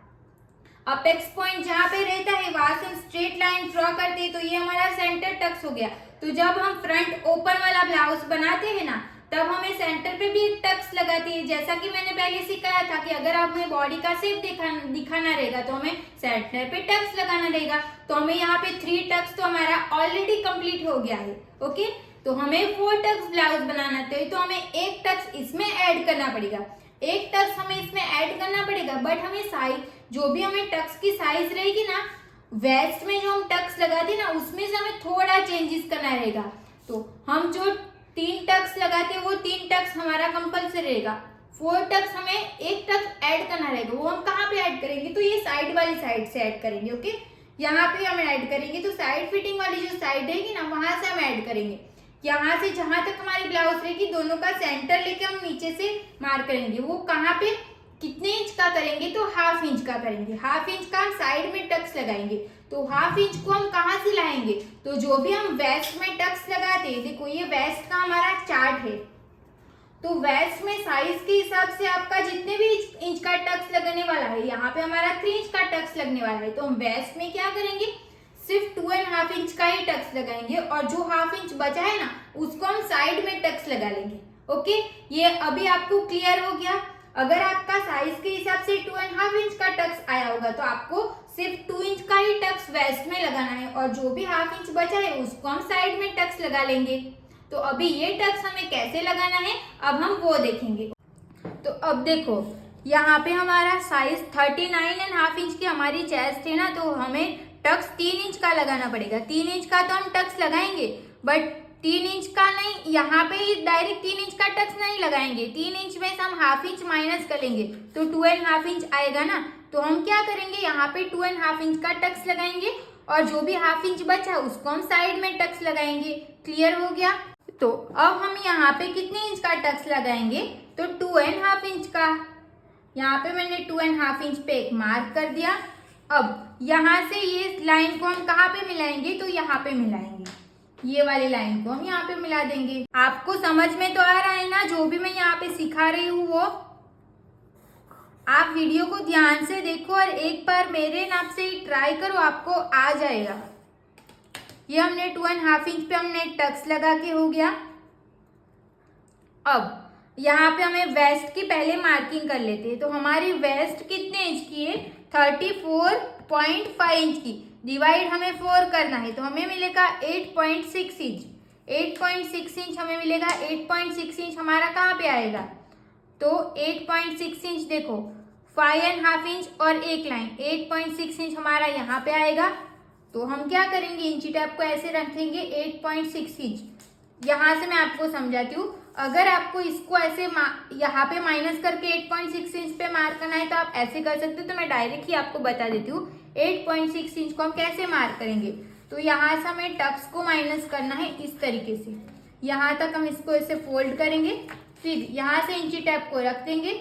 अपेक्स पॉइंट जहाँ पे रहता है वहां से हम स्ट्रेट लाइन ड्रॉ करते हैं, तो ये हमारा सेंटर टक्स हो गया। तो जब हम फ्रंट ओपन वाला ब्लाउज बनाते हैं ना, तब हमें सेंटर पे भी एक टक्स लगाती है। जैसा कि मैंने पहले सिखाया था कि अगर हमें बॉडी का शेप दिखाना रहेगा तो हमें सेंटर पे टक्स लगाना रहेगा। तो हमें यहाँ पे 3 टक्स तो हमारा ऑलरेडी कंप्लीट हो गया है। ओके, तो हमें 4 टक्स ब्लाउज बनाना चाहिए, तो हमें एक टक्स इसमें ऐड करना पड़ेगा, एक टक्स हमें इसमें ऐड करना पड़ेगा। बट हमें साइज, जो भी हमें टक्स की साइज रहेगी ना, वेस्ट में जो हम टक्स लगाते हैं ना, उसमें से हमें थोड़ा चेंजेस करना रहेगा। तो हम जो 3 टक्स लगाते हैं वो 3 टक्स हमारा कंपल्सरी रहेगा। 4 टक्स हमें एक टक्स ऐड करना रहेगा। वो हम कहाँ पे ऐड करेंगे, तो ये साइड वाली साइड से ऐड करेंगे। ओके, यहाँ पे हम ऐड करेंगे, तो साइड फिटिंग वाली जो साइड रहेगी ना, वहां से हम ऐड करेंगे। यहाँ से जहां तक हमारी ब्लाउज रहेगी, दोनों का सेंटर लेके हम नीचे से मार्क करेंगे। वो कहाँ पे, कितने इंच का करेंगे, तो 1/2 इंच का करेंगे। 1/2 इंच का हम साइड में टक्स लगाएंगे। तो 1/2 इंच को हम कहाँ से लाएंगे, तो जो भी हम वेस्ट में टक्स लगाते हैं, देखो ये वेस्ट का हमारा चार्ट है। तो वेस्ट में साइज के हिसाब से आपका जितने भी इंच का टक्स लगने वाला है, यहाँ पे हमारा 3 इंच का टक्स लगने वाला है। तो हम वेस्ट में क्या करेंगे, सिर्फ 2.5 इंच का ही टक्स लगाएंगे, और जो 1/2 इंच बचा है ना, उसको हम साइड में टक्स लगा लेंगे। ओके, ये अभी आपको क्लियर हो गया। अगर आपका साइज के हिसाब से 2.5 इंच का टक्स आया होगा, तो आपको सिर्फ 2 इंच का ही टक्स वेस्ट में लगाना है, और जो भी 1/2 इंच बचा है उसको हम साइड में टक्स लगा लेंगे। तो अभी ये टक्स हमें कैसे लगाना है, अब हम वो देखेंगे। तो अब देखो, यहाँ पे हमारा साइज 39.5 इंच की हमारी चेस्ट है ना, तो हमें टक्स 3 इंच का लगाना पड़ेगा। 3 इंच का तो हम टक्स लगाएंगे, बट 3 इंच का नहीं, यहाँ पे ही डायरेक्ट 3 इंच का टक्स नहीं लगाएंगे। 3 इंच में से हम 1/2 इंच माइनस करेंगे, तो 2.5 इंच आएगा ना। तो हम क्या करेंगे, यहाँ पे 2.5 इंच का टक्स लगाएंगे, और जो भी 1/2 इंच बचा उसको हम साइड में टक्स लगाएंगे। क्लियर हो गया। तो अब हम यहाँ पे कितने इंच का टक्स लगाएंगे, तो 2.5 इंच का। यहाँ पे मैंने 2.5 इंच पे एक मार्क कर दिया। अब यहाँ से ये लाइन को हम कहाँ पे मिलाएंगे, तो यहाँ पे मिलाएंगे। ये वाली लाइन को हम यहाँ पे मिला देंगे। आपको समझ में तो आ रहा है ना, जो भी मैं यहाँ पे सिखा रही हूँ वो आप वीडियो को ध्यान से देखो और एक बार मेरे नाप से ही ट्राई करो, आपको आ जाएगा। ये हमने 2.5 इंच पे हमने टक्स लगा के हो गया। अब यहाँ पे हमें वेस्ट की पहले मार्किंग कर लेते हैं। तो हमारी वेस्ट कितने इंच की है, 34.5 इंच की। डिवाइड हमें 4 करना है, तो हमें मिलेगा 8.6 इंच। 8.6 इंच हमें मिलेगा। 8.6 इंच हमारा कहाँ पे आएगा, तो 8.6 इंच देखो, 5.5 इंच और एक लाइन, 8.6 इंच हमारा यहाँ पे आएगा। तो हम क्या करेंगे, इंची टेप को ऐसे रखेंगे 8.6 इंच। यहाँ से मैं आपको समझाती हूँ, अगर आपको इसको ऐसे यहाँ पे माइनस करके 8.6 इंच पे मार्क करना है तो आप ऐसे कर सकते हो। तो मैं डायरेक्ट ही आपको बता देती हूँ 8.6 इंच को हम कैसे मार्क करेंगे। तो यहाँ से हमें टक्स को माइनस करना है इस तरीके से। यहाँ तक हम इसको ऐसे फोल्ड करेंगे, फिर यहाँ से इंची टेप को रख देंगे,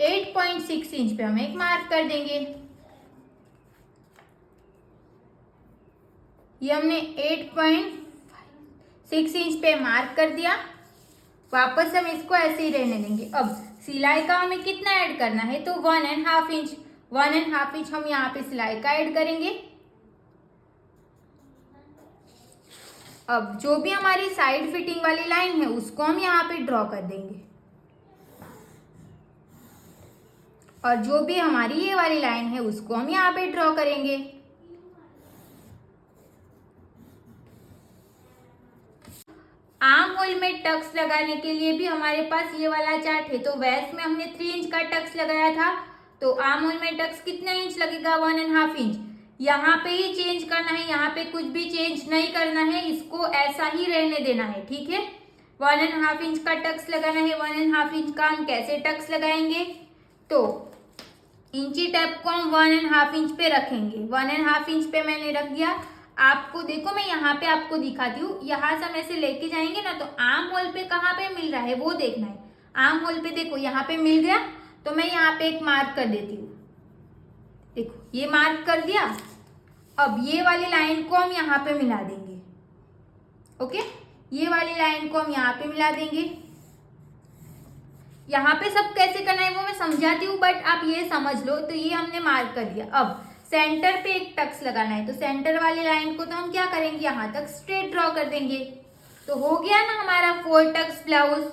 8.6 इंच पे हम एक मार्क कर देंगे। ये हमने 8.6 इंच पे मार्क कर दिया। वापस हम इसको ऐसे ही रहने देंगे। अब सिलाई का हमें कितना ऐड करना है, तो 1.5 इंच। 1.5 इंच हम यहाँ पे सिलाई का ऐड करेंगे। अब जो भी हमारी साइड फिटिंग वाली लाइन है उसको हम यहाँ पे ड्रॉ कर देंगे, और जो भी हमारी ये वाली लाइन है उसको हम यहाँ पे ड्रॉ करेंगे। आर्म होल में टक्स लगाने के लिए भी हमारे पास ये वाला चार्ट है। तो वेस्ट में हमने 3 इंच का टक्स लगाया था, तो आर्म होल में टक्स कितना इंच लगेगा, 1.5 इंच। यहाँ पे ही चेंज करना है, यहाँ पे कुछ भी चेंज नहीं करना है, इसको ऐसा ही रहने देना है, ठीक है। 1.5 इंच का टक्स लगाना है। 1.5 इंच का हम कैसे टक्स लगाएंगे, तो इंची टेप को हम 1.5 इंच पे रखेंगे। 1.5 इंच पे मैंने रख दिया। आपको देखो मैं यहाँ पे आपको दिखाती हूँ, यहाँ से हम ऐसे लेके जाएंगे ना, तो आर्म होल पे कहाँ पे मिल रहा है वो देखना है। आर्म होल पे देखो यहाँ पे मिल गया, तो मैं यहाँ पे एक मार्क कर देती हूँ। देखो ये मार्क कर दिया। अब ये वाली लाइन को हम यहाँ पे मिला देंगे, ओके। ये वाली लाइन को हम यहाँ पे मिला देंगे। यहाँ पे सब कैसे करना है वो मैं समझाती हूँ, बट आप ये समझ लो। तो ये हमने मार्क कर दिया। अब सेंटर पे एक टक्स लगाना है, तो सेंटर वाली लाइन को तो हम क्या करेंगे, यहाँ तक स्ट्रेट ड्रॉ कर देंगे। तो हो गया ना हमारा 4 टक्स ब्लाउज।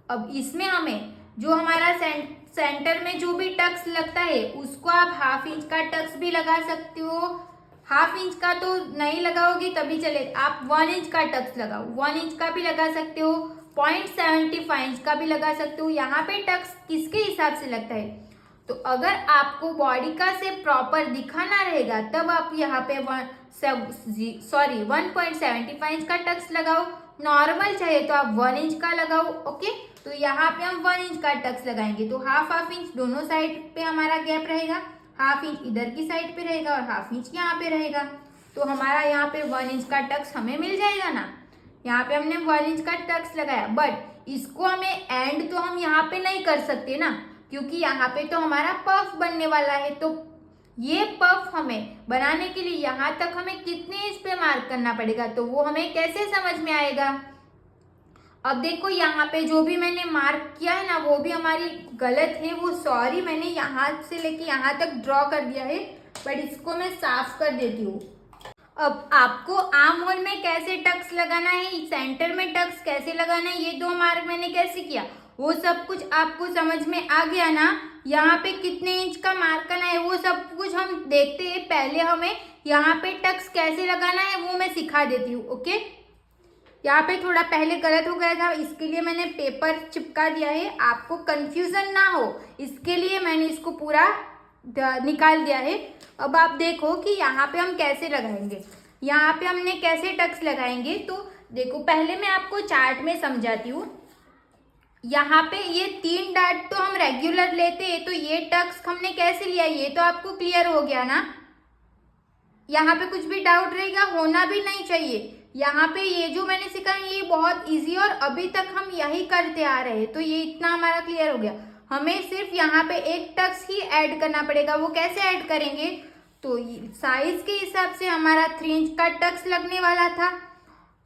अब इसमें हमें जो हमारा सेंटर में जो भी टक्स लगता है उसको आप 1/2 इंच का टक्स भी लगा सकते हो। 1/2 इंच का तो नहीं लगाओगे तभी चले, आप 1 इंच का टक्स लगाओ। 1 इंच का भी लगा सकते हो, 0.75 इंच का भी लगा सकते हो। यहाँ पे टक्स किसके हिसाब से लगता है, तो अगर आपको बॉडी का से प्रॉपर दिखाना रहेगा तब आप यहाँ पे 1.75 इंच का टक्स लगाओ। नॉर्मल चाहिए तो आप 1 इंच का लगाओ, ओके। तो यहाँ पे हम 1 इंच का टक्स लगाएंगे, तो 1/2 इंच दोनों साइड पे हमारा गैप रहेगा। 1/2 इंच इधर की साइड पे रहेगा और 1/2 इंच यहाँ पे रहेगा। तो हमारा यहाँ पे 1 इंच का टक्स हमें मिल जाएगा ना। यहाँ पे हमने 1 इंच का टक्स लगाया, बट इसको हमें एंड तो हम यहाँ पे नहीं कर सकते ना, क्योंकि यहाँ पे तो हमारा पफ बनने वाला है। तो ये पफ हमें बनाने के लिए यहाँ तक हमें कितने इंच पे मार्क करना पड़ेगा, तो वो हमें कैसे समझ में आएगा। अब देखो यहाँ पे जो भी मैंने मार्क किया है ना वो भी हमारी गलत है, वो सॉरी, मैंने यहाँ से लेके यहाँ तक ड्रॉ कर दिया है, बट इसको मैं साफ कर देती हूँ। अब आपको आर्म होल में कैसे टक्स लगाना है, सेंटर में टक्स कैसे लगाना है, ये 2 मार्क मैंने कैसे किया वो सब कुछ आपको समझ में आ गया ना। यहाँ पे कितने इंच का मार्क करना है वो सब कुछ हम देखते हैं। पहले हमें यहाँ पे टक्स कैसे लगाना है वो मैं सिखा देती हूँ, ओके। यहाँ पे थोड़ा पहले गलत हो गया था, इसके लिए मैंने पेपर चिपका दिया है, आपको कंफ्यूजन ना हो इसके लिए मैंने इसको पूरा निकाल दिया है। अब आप देखो कि यहाँ पे हम कैसे लगाएंगे, यहाँ पे हमने कैसे टक्स लगाएंगे। तो देखो पहले मैं आपको चार्ट में समझाती हूँ। यहाँ पे ये 3 डॉट तो हम रेगुलर लेते हैं, तो ये टक्स हमने कैसे लिया ये तो आपको क्लियर हो गया ना। यहाँ पे कुछ भी डाउट रहेगा, होना भी नहीं चाहिए। यहाँ पे ये जो मैंने सिखाया ये बहुत इजी और अभी तक हम यही करते आ रहे हैं, तो ये इतना हमारा क्लियर हो गया। हमें सिर्फ यहाँ पे एक टक्स ही ऐड करना पड़ेगा। वो कैसे ऐड करेंगे, तो साइज के हिसाब से हमारा 3 इंच का टक्स लगने वाला था।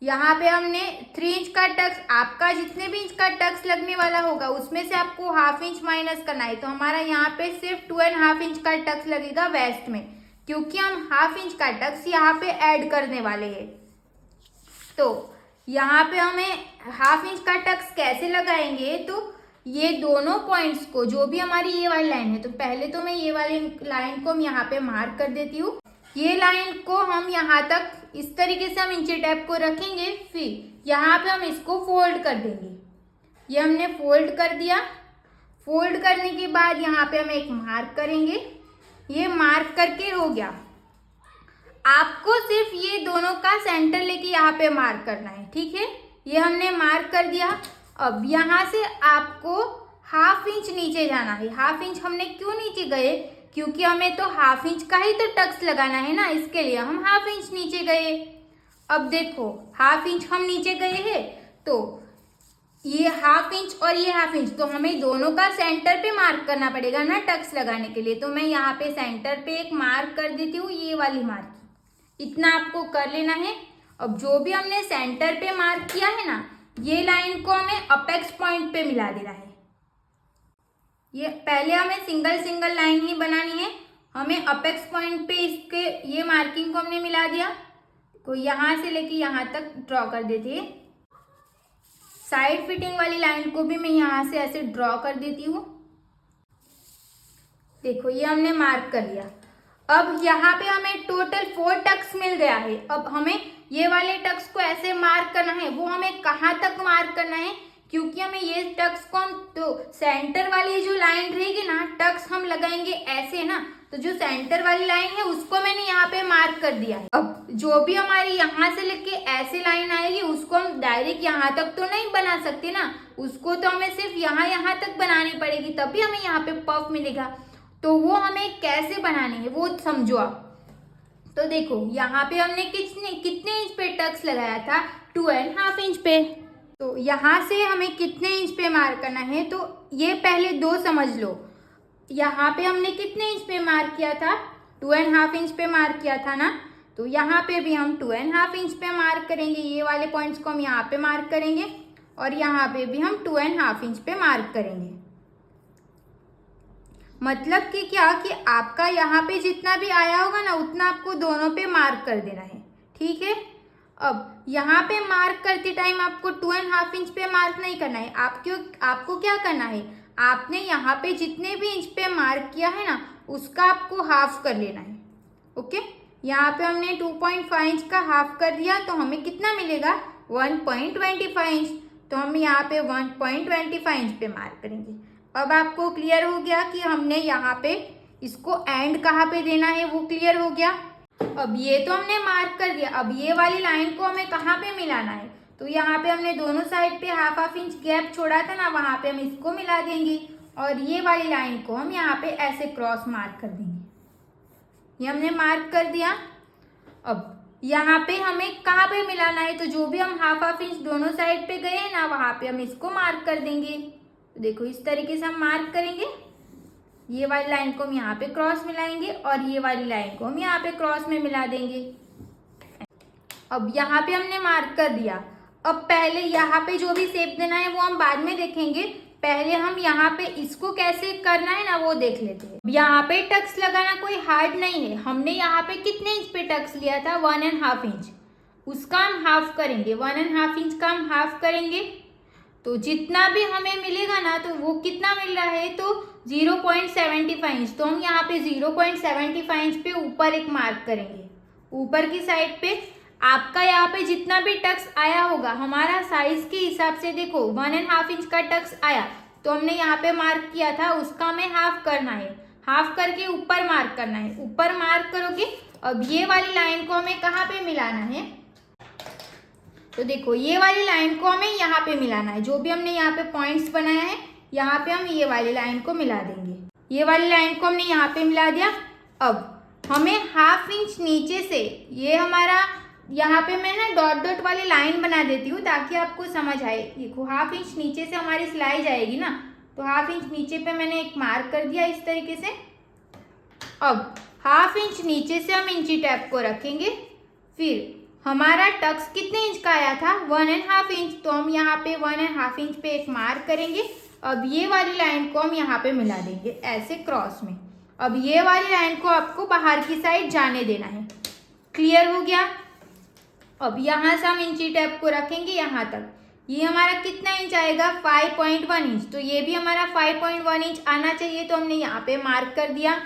यहाँ पे हमने 3 इंच का टक्स, आपका जितने भी इंच का टक्स लगने वाला होगा उसमें से आपको 1/2 इंच माइनस करना है। तो हमारा यहाँ पे सिर्फ 2.5 इंच का टक्स लगेगा वेस्ट में, क्योंकि हम 1/2 इंच का टक्स यहाँ पे ऐड करने वाले हैं। तो यहाँ पे हमें 1/2 इंच का टक्स कैसे लगाएंगे, तो ये दोनों पॉइंट्स को, जो भी हमारी ये वाली लाइन है, तो पहले तो मैं ये वाली लाइन को हम यहाँ पे मार्क कर देती हूँ। ये लाइन को हम यहाँ तक इस तरीके से हम इंची टेप को रखेंगे, फिर यहाँ पे हम इसको फोल्ड कर देंगे। ये हमने फोल्ड कर दिया। फोल्ड करने के बाद यहाँ पे हम एक मार्क करेंगे। ये मार्क करके हो गया। आपको सिर्फ ये दोनों का सेंटर लेके यहाँ पे मार्क करना है, ठीक है। ये हमने मार्क कर दिया। अब यहाँ से आपको 1/2 इंच नीचे जाना है। 1/2 इंच हमने क्यों नीचे गए, क्योंकि हमें तो 1/2 इंच का ही तो टक्स लगाना है ना, इसके लिए हम 1/2 इंच नीचे गए। अब देखो 1/2 इंच हम नीचे गए हैं, तो ये 1/2 इंच और ये 1/2 इंच, तो हमें दोनों का सेंटर पे मार्क करना पड़ेगा ना टक्स लगाने के लिए। तो मैं यहाँ पे सेंटर पे एक मार्क कर देती हूँ, ये वाली मार्क, इतना आपको कर लेना है। अब जो भी हमने सेंटर पे मार्क किया है ना, ये लाइन को हमें अपेक्स पॉइंट पे मिला देना है। ये पहले हमें सिंगल सिंगल लाइन ही बनानी है। हमें अपेक्स पॉइंट पे इसके ये मार्किंग को हमने मिला दिया, तो यहाँ से लेके यहाँ तक ड्रॉ कर देते हैं। साइड फिटिंग वाली लाइन को भी मैं यहाँ से ऐसे ड्रॉ कर देती हूँ। देखो ये हमने मार्क कर लिया। अब यहाँ पे हमें टोटल 4 टक्स मिल गया है। अब हमें ये वाले टक्स को ऐसे मार्क करना है। वो हमें कहाँ तक मार्क करना है, क्योंकि हमें ये टक्स कौन, तो सेंटर वाली जो लाइन रहेगी ना, टक्स हम लगाएंगे ऐसे ना, तो जो सेंटर वाली लाइन है उसको मैंने यहाँ पे मार्क कर दिया है। अब जो भी हमारी यहाँ से लेके ऐसे लाइन आएगी उसको हम डायरेक्ट यहाँ तक तो नहीं बना सकते ना, उसको तो हमें सिर्फ यहाँ तक बनानी पड़ेगी, तभी हमें यहाँ पे पफ मिलेगा। तो वो हमें कैसे बनानी है वो समझो आप। तो देखो यहाँ पे हमने कितने इंच पे टक्स लगाया था, 2.5 इंच पे। तो यहाँ से हमें कितने इंच पे मार्क करना है, तो ये पहले दो समझ लो। यहाँ पे हमने कितने इंच पे मार्क किया था, 2.5 इंच पे मार्क किया था ना, तो यहाँ पे भी हम 2.5 इंच पे मार्क करेंगे। ये वाले पॉइंट्स को हम यहाँ पे मार्क करेंगे और यहाँ पे भी हम 2.5 इंच पे मार्क करेंगे। मतलब कि क्या कि आपका यहाँ पे जितना भी आया होगा ना उतना आपको दोनों पे मार्क कर देना है, ठीक है। अब यहाँ पे मार्क करते टाइम आपको 2.5 इंच पे मार्क नहीं करना है, आपको क्या करना है, आपने यहाँ पे जितने भी इंच पे मार्क किया है ना उसका आपको हाफ कर लेना है। ओके, यहाँ पे हमने 2.5 इंच का हाफ कर दिया तो हमें कितना मिलेगा, 1.25 इंच। तो हम यहाँ पे 1.25 इंच पे मार्क करेंगे। अब आपको क्लियर हो गया कि हमने यहाँ पे इसको एंड कहाँ पे देना है, वो क्लियर हो गया। अब ये तो हमने मार्क कर दिया, अब ये वाली लाइन को हमें कहाँ पे मिलाना है, तो यहाँ पे हमने दोनों साइड पे हाफ इंच गैप छोड़ा था ना, वहाँ पे हम इसको मिला देंगे और ये वाली लाइन को हम यहाँ पे ऐसे क्रॉस मार्क कर देंगे। ये हमने मार्क कर दिया। अब यहाँ पे हमें कहाँ पे मिलाना है, तो जो भी हम हाफ इंच दोनों साइड पे गए हैं ना वहाँ पे हम इसको मार्क कर देंगे। तो देखो इस तरीके से हम मार्क करेंगे, ये वाली लाइन को हम यहाँ पे क्रॉस मिलाएंगे और ये वाली लाइन को हम यहाँ पे क्रॉस में मिला देंगे। अब यहाँ पे हमने मार्क कर दिया। अब पहले यहाँ पे जो भी शेप देना है वो हम बाद में देखेंगे, पहले हम यहाँ पे इसको कैसे करना है ना वो देख लेते हैं। यहाँ पे टक्स लगाना कोई हार्ड नहीं है। हमने यहाँ पे कितने इंच पे टक्स लिया था, 1.5 इंच, उसका हम हाफ करेंगे। 1.5 इंच का हम हाफ करेंगे तो जितना भी हमें मिलेगा ना, तो वो कितना मिल रहा है, तो 0.75 इंच। तो हम यहाँ पे 0.75 इंच पे ऊपर एक मार्क करेंगे। ऊपर की साइड पे आपका यहाँ पे जितना भी टक्स आया होगा, हमारा साइज के हिसाब से देखो 1.5 इंच का टक्स आया तो हमने यहाँ पे मार्क किया था, उसका हमें हाफ करना है। हाफ करके ऊपर मार्क करना है, ऊपर मार्क करोगे। अब ये वाली लाइन को हमें कहाँ पे मिलाना है, तो देखो ये वाली लाइन को हमें यहाँ पे मिलाना है। जो भी हमने यहाँ पे पॉइंट्स बनाया है यहाँ पे हम ये वाली लाइन को मिला देंगे। ये वाली लाइन को हमने यहाँ पे मिला दिया। अब हमें हाफ इंच नीचे से, ये हमारा यहाँ पे मैं ना डॉट डॉट वाली लाइन बना देती हूँ ताकि आपको समझ आए। देखो हाफ इंच नीचे से हमारी सिलाई जाएगी ना, तो हाफ इंच नीचे पे मैंने एक मार्क कर दिया इस तरीके से। अब हाफ इंच नीचे से हम इंची टैप को रखेंगे। फिर हमारा टक्स कितने इंच का आया था, 1.5 इंच, तो हम यहाँ पे 1.5 इंच पे एक मार्क करेंगे। अब ये वाली लाइन को हम यहाँ पे मिला देंगे ऐसे क्रॉस में। अब ये वाली लाइन को आपको बाहर की साइड जाने देना है। क्लियर हो गया। अब यहाँ से हम इंची टैप को रखेंगे यहाँ तक। ये हमारा कितना इंच आएगा, 5.1 इंच। तो ये भी हमारा 5.1 इंच आना चाहिए, तो हमने यहाँ पे मार्क कर दिया।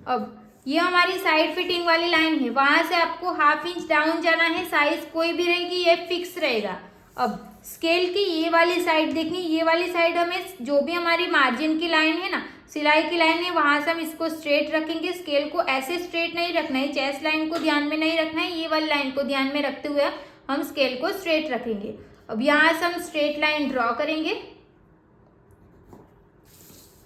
अब ये हमारी साइड फिटिंग वाली लाइन है, वहां से आपको हाफ इंच डाउन जाना है। साइज कोई भी रहेगी, ये फिक्स रहेगा। अब स्केल की ये वाली साइड देखनी, ये वाली साइड हमें जो भी हमारी मार्जिन की लाइन है ना, सिलाई की लाइन है, वहां से हम इसको स्ट्रेट रखेंगे। स्केल को ऐसे स्ट्रेट नहीं रखना है, चेस्ट लाइन को ध्यान में नहीं रखना है, ये वाली लाइन को ध्यान में रखते हुए हम स्केल को स्ट्रेट रखेंगे। अब यहाँ से हम स्ट्रेट लाइन ड्रॉ करेंगे।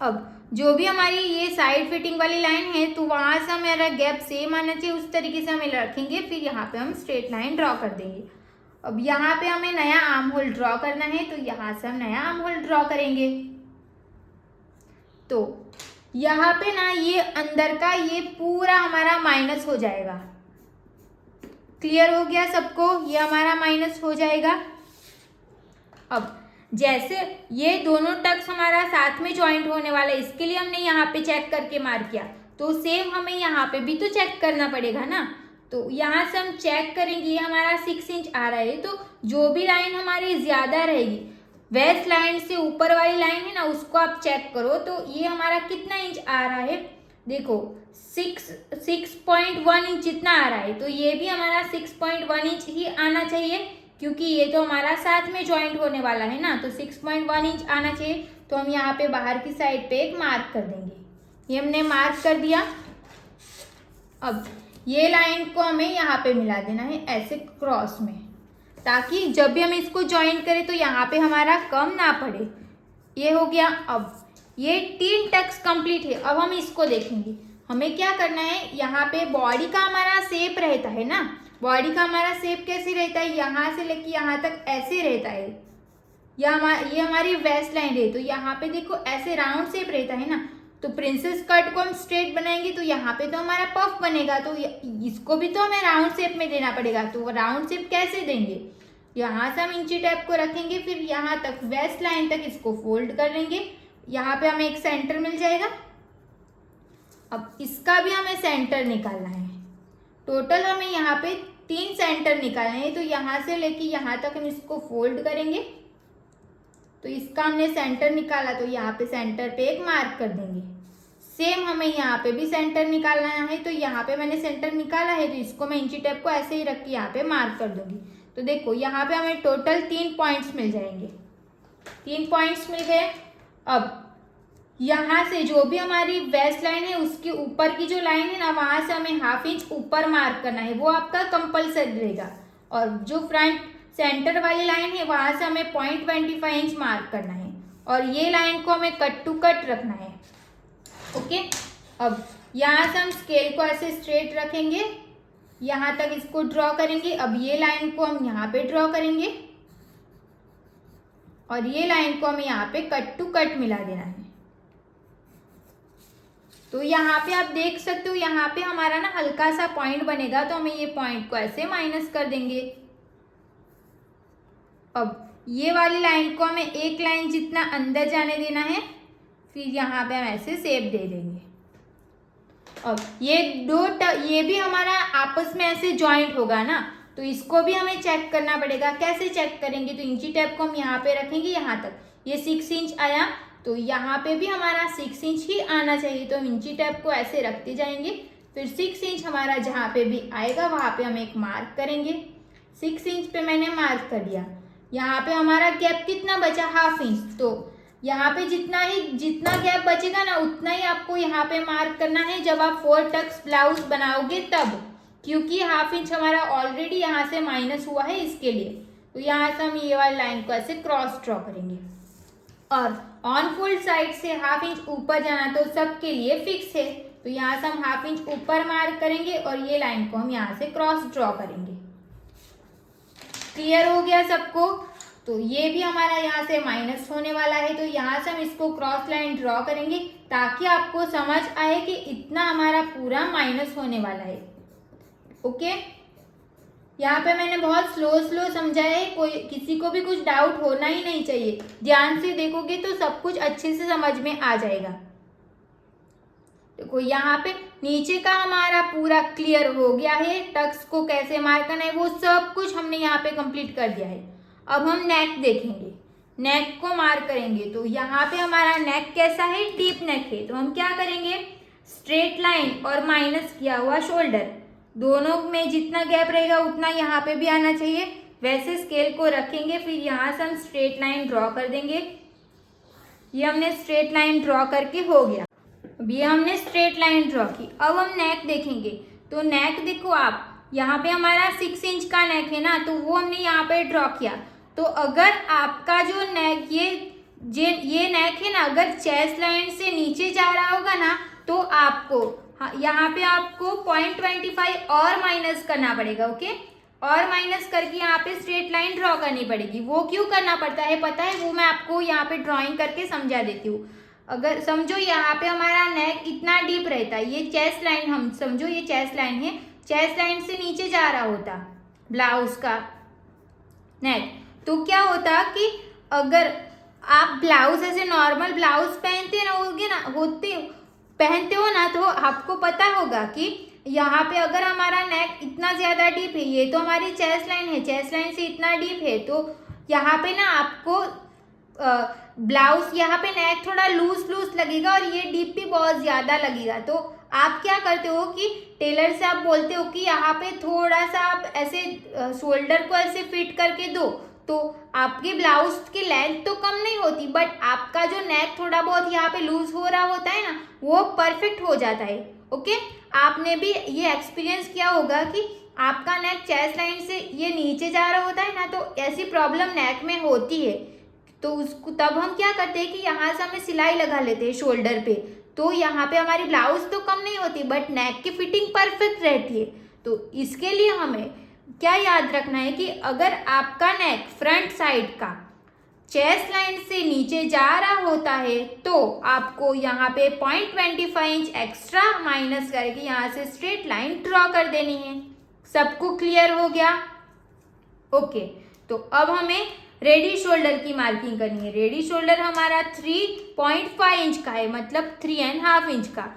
अब जो भी हमारी ये साइड फिटिंग वाली लाइन है, तो वहां से हमारा गैप सेम आना चाहिए, उस तरीके से हमें रखेंगे। फिर यहाँ पे हम स्ट्रेट लाइन ड्रॉ कर देंगे। अब यहाँ पे हमें नया आर्म होल ड्रॉ करना है, तो यहाँ से हम नया आर्म होल ड्रॉ करेंगे। तो यहाँ पे ना ये अंदर का ये पूरा हमारा माइनस हो जाएगा। क्लियर हो गया सबको, ये हमारा माइनस हो जाएगा। अब जैसे ये दोनों टक्स हमारा साथ में ज्वाइंट होने वाला है, इसके लिए हमने यहाँ पे चेक करके मार्क किया, तो सेम हमें यहाँ पे भी तो चेक करना पड़ेगा ना। तो यहाँ से हम चेक करेंगे, ये हमारा 6 इंच आ रहा है, तो जो भी लाइन हमारी ज्यादा रहेगी, वेस्ट लाइन से ऊपर वाली लाइन है ना, उसको आप चेक करो। तो ये हमारा कितना इंच आ रहा है, देखो 6.1 इंच जितना आ रहा है, तो ये भी हमारा 6.1 इंच ही आना चाहिए। क्योंकि ये तो हमारा साथ में ज्वाइंट होने वाला है ना, तो 6.1 इंच आना चाहिए। तो हम यहाँ पे बाहर की साइड पे एक मार्क कर देंगे। ये हमने मार्क कर दिया। अब ये लाइन को हमें यहाँ पे मिला देना है ऐसे क्रॉस में, ताकि जब भी हम इसको ज्वाइन करें तो यहाँ पे हमारा कम ना पड़े। ये हो गया। अब ये 3 टक्स कंप्लीट है। अब हम इसको देखेंगे, हमें क्या करना है। यहाँ पे बॉडी का हमारा शेप रहता है ना, बॉडी का हमारा शेप कैसे रहता है, यहाँ से लेके यहाँ तक ऐसे रहता है। ये हमारी वेस्ट लाइन है, तो यहाँ पे देखो ऐसे राउंड शेप रहता है ना। तो प्रिंसेस कट को हम स्ट्रेट बनाएंगे तो यहाँ पे तो हमारा पफ बनेगा, तो इसको भी तो हमें राउंड शेप में देना पड़ेगा। तो राउंड शेप कैसे देंगे, यहाँ से हम इंची टेप को रखेंगे, फिर यहाँ तक वेस्ट लाइन तक इसको फोल्ड कर लेंगे। यहाँ पे हमें एक सेंटर मिल जाएगा। अब इसका भी हमें सेंटर निकालना है। टोटल हमें यहाँ पे 3 सेंटर निकालने हैं। तो यहाँ से लेके यहाँ तक हम इसको फोल्ड करेंगे। तो इसका हमने सेंटर निकाला, तो यहाँ पे सेंटर पे एक मार्क कर देंगे। सेम हमें यहाँ पे भी सेंटर निकालना है। तो यहाँ पे मैंने सेंटर निकाला है, तो इसको मैं इंची टेप को ऐसे ही रख के यहाँ पे मार्क कर दूंगी। तो देखो यहाँ पे हमें टोटल 3 पॉइंट्स मिल जाएंगे। 3 पॉइंट्स मिल गए। अब यहाँ से जो भी हमारी वेस्ट लाइन है उसके ऊपर की जो लाइन है ना, वहां से हमें ½ इंच ऊपर मार्क करना है, वो आपका कंपल्सरी रहेगा। और जो फ्रंट सेंटर वाली लाइन है वहां से हमें 0.25 इंच मार्क करना है, और ये लाइन को हमें कट टू कट रखना है। ओके। अब यहाँ से हम स्केल को ऐसे स्ट्रेट रखेंगे, यहाँ तक इसको ड्रॉ करेंगे। अब ये लाइन को हम यहाँ पे ड्रॉ करेंगे, और ये लाइन को हमें यहाँ पे कट टू कट मिला देना है। तो यहाँ पे आप देख सकते हो, यहाँ पे हमारा ना हल्का सा पॉइंट बनेगा, तो हमें ये पॉइंट को ऐसे माइनस कर देंगे। अब ये वाली लाइन को हमें एक लाइन जितना अंदर जाने देना है, फिर यहाँ पे हम ऐसे शेप दे देंगे। अब ये भी हमारा आपस में ऐसे ज्वाइंट होगा ना, तो इसको भी हमें चेक करना पड़ेगा। कैसे चेक करेंगे, तो इंची टेप को हम यहाँ पे रखेंगे, यहाँ तक ये 6 इंच आया, तो यहाँ पे भी हमारा 6 इंच ही आना चाहिए। तो हम इंची टेप को ऐसे रखते जाएंगे, फिर 6 इंच हमारा जहाँ पे भी आएगा वहाँ पे हम एक मार्क करेंगे। 6 इंच पे मैंने मार्क कर दिया। यहाँ पे हमारा गैप कितना बचा, ½ इंच। तो यहाँ पे जितना गैप बचेगा ना, उतना ही आपको यहाँ पे मार्क करना है जब आप 4 टक्स ब्लाउज बनाओगे तब, क्योंकि ½ इंच हमारा ऑलरेडी यहाँ से माइनस हुआ है इसके लिए। तो यहाँ से हम ये वाली लाइन को ऐसे क्रॉस ड्रॉ करेंगे, और ऑन फोल्ड साइड से ½ इंच ऊपर जाना तो सबके लिए फिक्स है। तो यहाँ से हम ½ इंच ऊपर मार्क करेंगे, और ये लाइन को हम यहाँ से क्रॉस ड्रॉ करेंगे। क्लियर हो गया सबको। तो ये भी हमारा यहाँ से माइनस होने वाला है, तो यहाँ से हम इसको क्रॉस लाइन ड्रॉ करेंगे, ताकि आपको समझ आए कि इतना हमारा पूरा माइनस होने वाला है। ओके। यहाँ पे मैंने बहुत स्लो समझाया है, कोई किसी को भी कुछ डाउट होना ही नहीं चाहिए। ध्यान से देखोगे तो सब कुछ अच्छे से समझ में आ जाएगा। देखो यहाँ पे नीचे का हमारा पूरा क्लियर हो गया है। टक्स को कैसे मार्क करना है वो सब कुछ हमने यहाँ पे कंप्लीट कर दिया है। अब हम नेक देखेंगे, नेक को मार्क करेंगे। तो यहाँ पे हमारा नेक कैसा है, डीप नेक है। तो हम क्या करेंगे, स्ट्रेट लाइन और माइनस किया हुआ शोल्डर, दोनों में जितना गैप रहेगा उतना यहाँ पे भी आना चाहिए। वैसे स्केल को रखेंगे, फिर यहाँ से हम स्ट्रेट लाइन ड्रॉ कर देंगे। ये हमने स्ट्रेट लाइन ड्रॉ करके हो गया। अब ये हमने स्ट्रेट लाइन ड्रॉ की। अब हम नेक देखेंगे। तो नेक देखो आप, यहाँ पे हमारा 6 इंच का नेक है ना, तो वो हमने यहाँ पे ड्रॉ किया। तो अगर आपका जो नेक ये नेक है ना, अगर चेस्ट लाइन से नीचे जा रहा होगा ना, तो आपको यहाँ पे आपको 0.25 और माइनस करना पड़ेगा। ओके, और माइनस करके यहाँ पे स्ट्रेट लाइन ड्रॉ करनी पड़ेगी। वो क्यों करना पड़ता है पता है, वो मैं आपको यहाँ पे ड्राइंग करके समझा देती हूँ। अगर समझो यहाँ पे हमारा नेक इतना डीप रहता है, ये चेस्ट लाइन, हम समझो ये चेस्ट लाइन है, चेस्ट लाइन से नीचे जा रहा होता ब्लाउज का नेक, तो क्या होता कि अगर आप ब्लाउज ऐसे नॉर्मल ब्लाउज पहनते हो ना, तो आपको पता होगा कि यहाँ पे अगर हमारा नेक इतना ज़्यादा डीप है, ये तो हमारी चेस्ट लाइन है, चेस्ट लाइन से इतना डीप है, तो यहाँ पे ना आपको ब्लाउज यहाँ पे नेक थोड़ा लूज लगेगा और ये डीप भी बहुत ज़्यादा लगेगा। तो आप क्या करते हो कि टेलर से आप बोलते हो कि यहाँ पे थोड़ा सा आप ऐसे शोल्डर को ऐसे फिट करके दो, तो आपके ब्लाउज की लेंथ तो कम नहीं होती, बट आपका जो नेक थोड़ा बहुत यहाँ पे लूज हो रहा होता है ना, वो परफेक्ट हो जाता है। ओके, आपने भी ये एक्सपीरियंस किया होगा कि आपका नेक चेस्ट लाइन से ये नीचे जा रहा होता है ना, तो ऐसी प्रॉब्लम नेक में होती है। तो उसको तब हम क्या करते हैं कि यहाँ से हमें सिलाई लगा लेते हैं शोल्डर पे, तो यहाँ पे हमारी ब्लाउज तो कम नहीं होती बट नेक की फिटिंग परफेक्ट रहती है। तो इसके लिए हमें क्या याद रखना है कि अगर आपका नेक फ्रंट साइड का चेस्ट लाइन से नीचे जा रहा होता है तो आपको यहाँ पे 0.25 इंच एक्स्ट्रा माइनस करके यहाँ से स्ट्रेट लाइन ड्रॉ कर देनी है। सबको क्लियर हो गया? ओके, तो अब हमें रेडी शोल्डर की मार्किंग करनी है। रेडी शोल्डर हमारा 3.5 इंच का है, मतलब 3.5 इंच का,